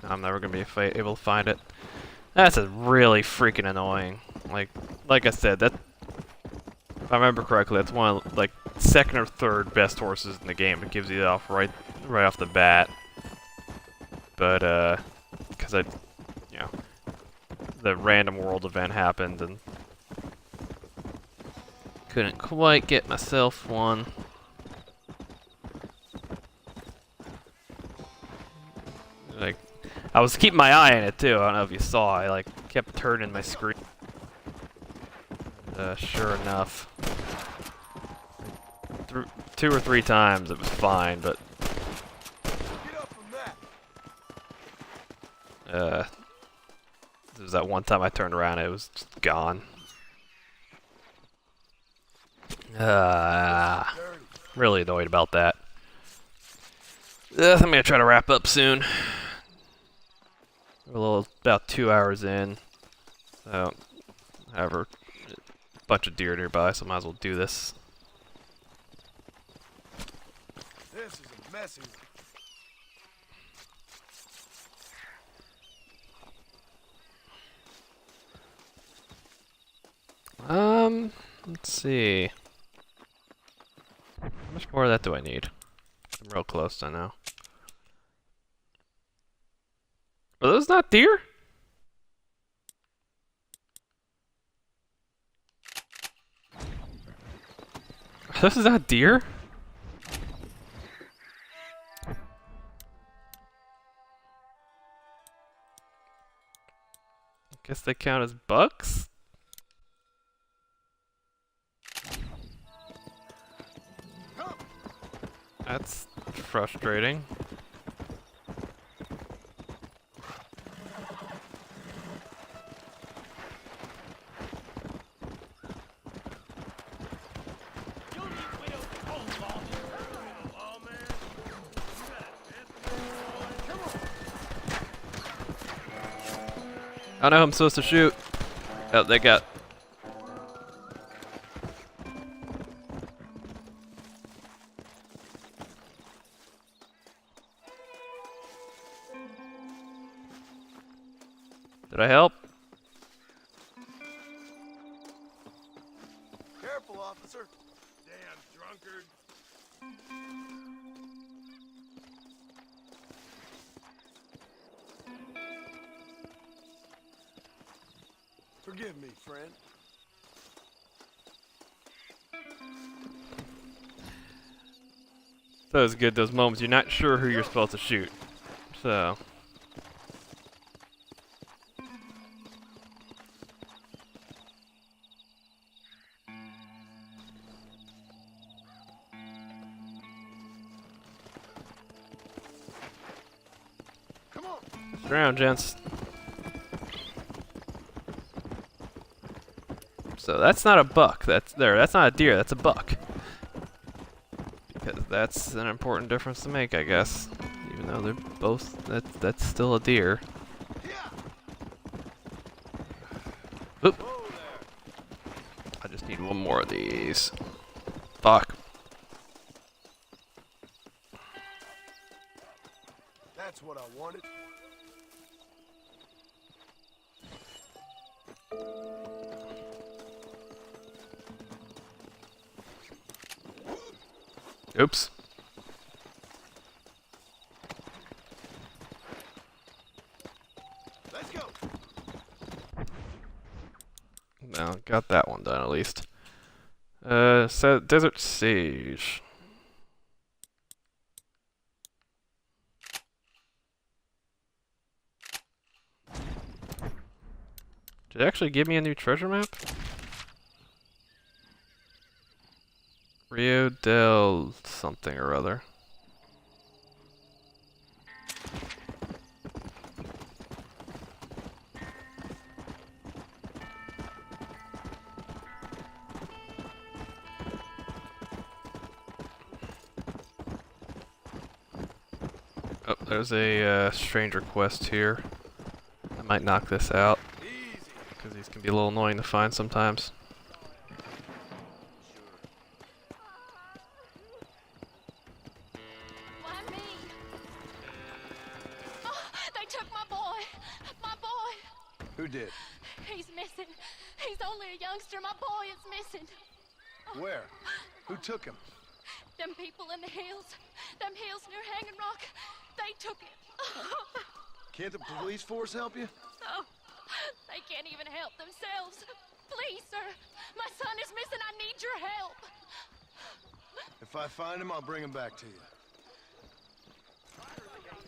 I'm never gonna be able to find it. That's really freaking annoying. Like I said, that, if I remember correctly, that's one of, like, second or third best horses in the game. It gives you it off right off the bat. But because the random world event happened and couldn't quite get myself one. Like, I was keeping my eye on it too. I don't know if you saw. I like kept turning my screen. Sure enough. 2 or 3 times it was fine, but there was that one time I turned around and it was just gone. Really annoyed about that. I'm gonna try to wrap up soon. We're about 2 hours in. So, however, a bunch of deer nearby, so I might as well do this. This is a messy one. Let's see. How much more of that do I need? I'm real close, I know. Are those not deer? This is not deer? Guess they count as bucks? That's frustrating. I know who I'm supposed to shoot. Oh, they got. Did I help? Careful, officer. Damn drunkard. Forgive me, friend. That was good, those moments you're not sure who you're supposed to shoot. So. Come on. Sit around, gents. So that's not a buck. That's not a deer. That's a buck. Because that's an important difference to make, I guess. Even though they're both, that's still a deer. Oop. I just need one more of these. Fuck. That's what I wanted. Oops. Let's go. Well, got that one done at least. So Desert Sage. Did it actually give me a new treasure map? Rio del something or other. Oh, there's a stranger quest here. I might knock this out because these can be a little annoying to find sometimes. Who did? He's missing. He's only a youngster. My boy is missing. Where? Who took him? Them people in the hills. Them hills near Hanging Rock. They took him. Can't the police force help you? Oh, they can't even help themselves. Please, sir. My son is missing. I need your help. If I find him, I'll bring him back to you.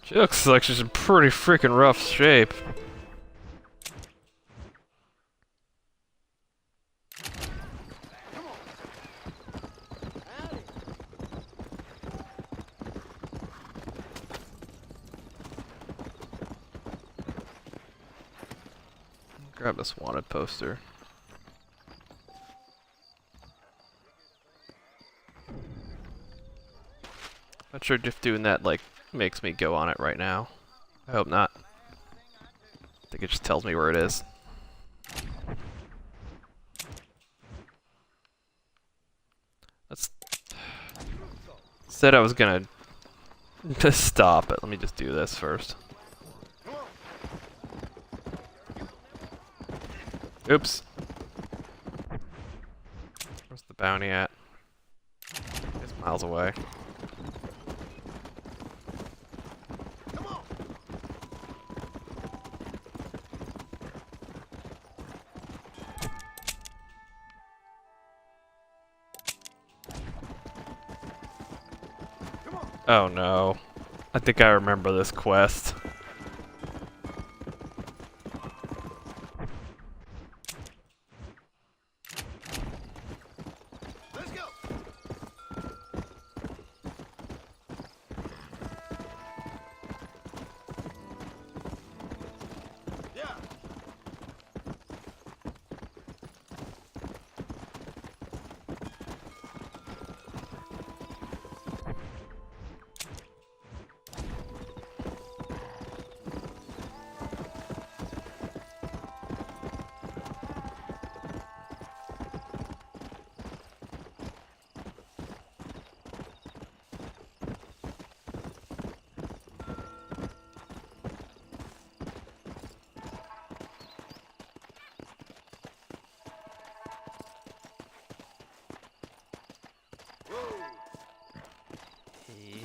She looks like she's in pretty freaking rough shape. Grab this wanted poster. Not sure if doing that like makes me go on it right now. I hope not. I think it just tells me where it is. That's said I was gonna just stop it. Let me just do this first. Oops. Where's the bounty at? It's miles away. Oh no. I think I remember this quest.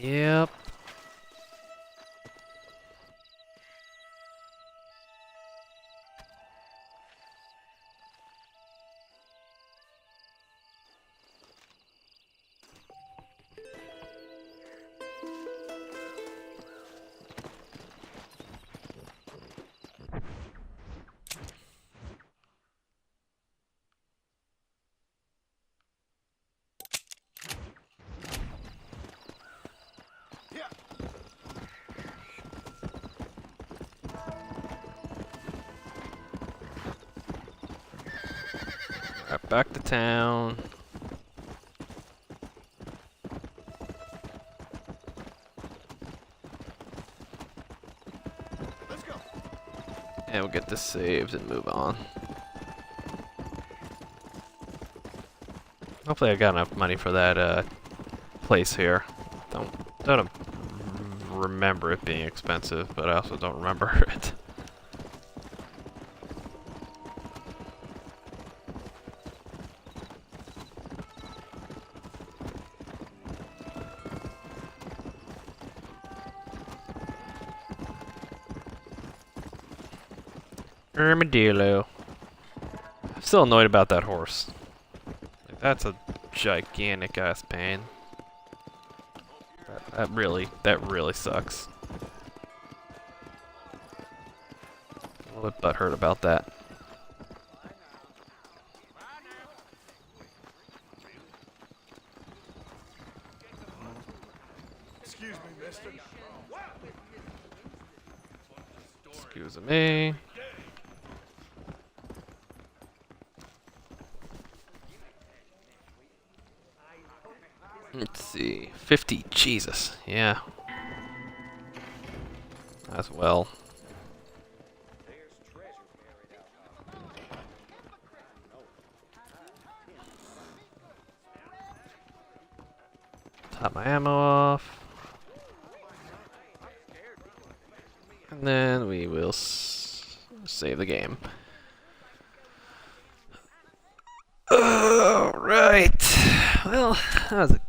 Yep. Right, back to town. Let's go. And we'll get this saved and move on. Hopefully I got enough money for that place here. Don't remember it being expensive, but I also don't remember it. Armadillo. I'm still annoyed about that horse. Like, that's a gigantic ass pain. That really sucks. A little bit butthurt about that. Excuse me, mister. Excuse me. Let's see. 50. Jesus. Yeah. As well. Top my ammo off. And then we will save the game. Alright. Well, that was a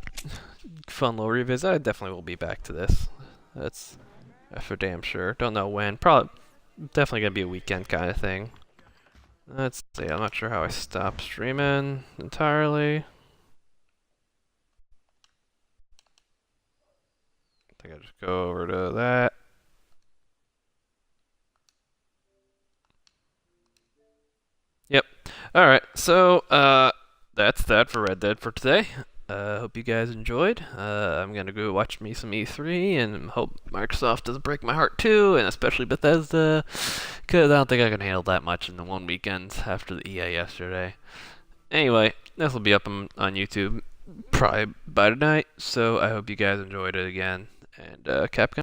fun little revisit. I definitely will be back to this. That's for damn sure. Don't know when. Probably, definitely gonna be a weekend kind of thing. Let's see. I'm not sure how I stopped streaming entirely. I think I just go over to that. Yep. Alright, so that's that for Red Dead for today. Hope you guys enjoyed. I'm gonna go watch me some E3 and hope Microsoft doesn't break my heart too, and especially Bethesda, because I don't think I can handle that much in the one weekend after the EA yesterday. Anyway, this will be up on YouTube probably by tonight, so I hope you guys enjoyed it again. And Capcom.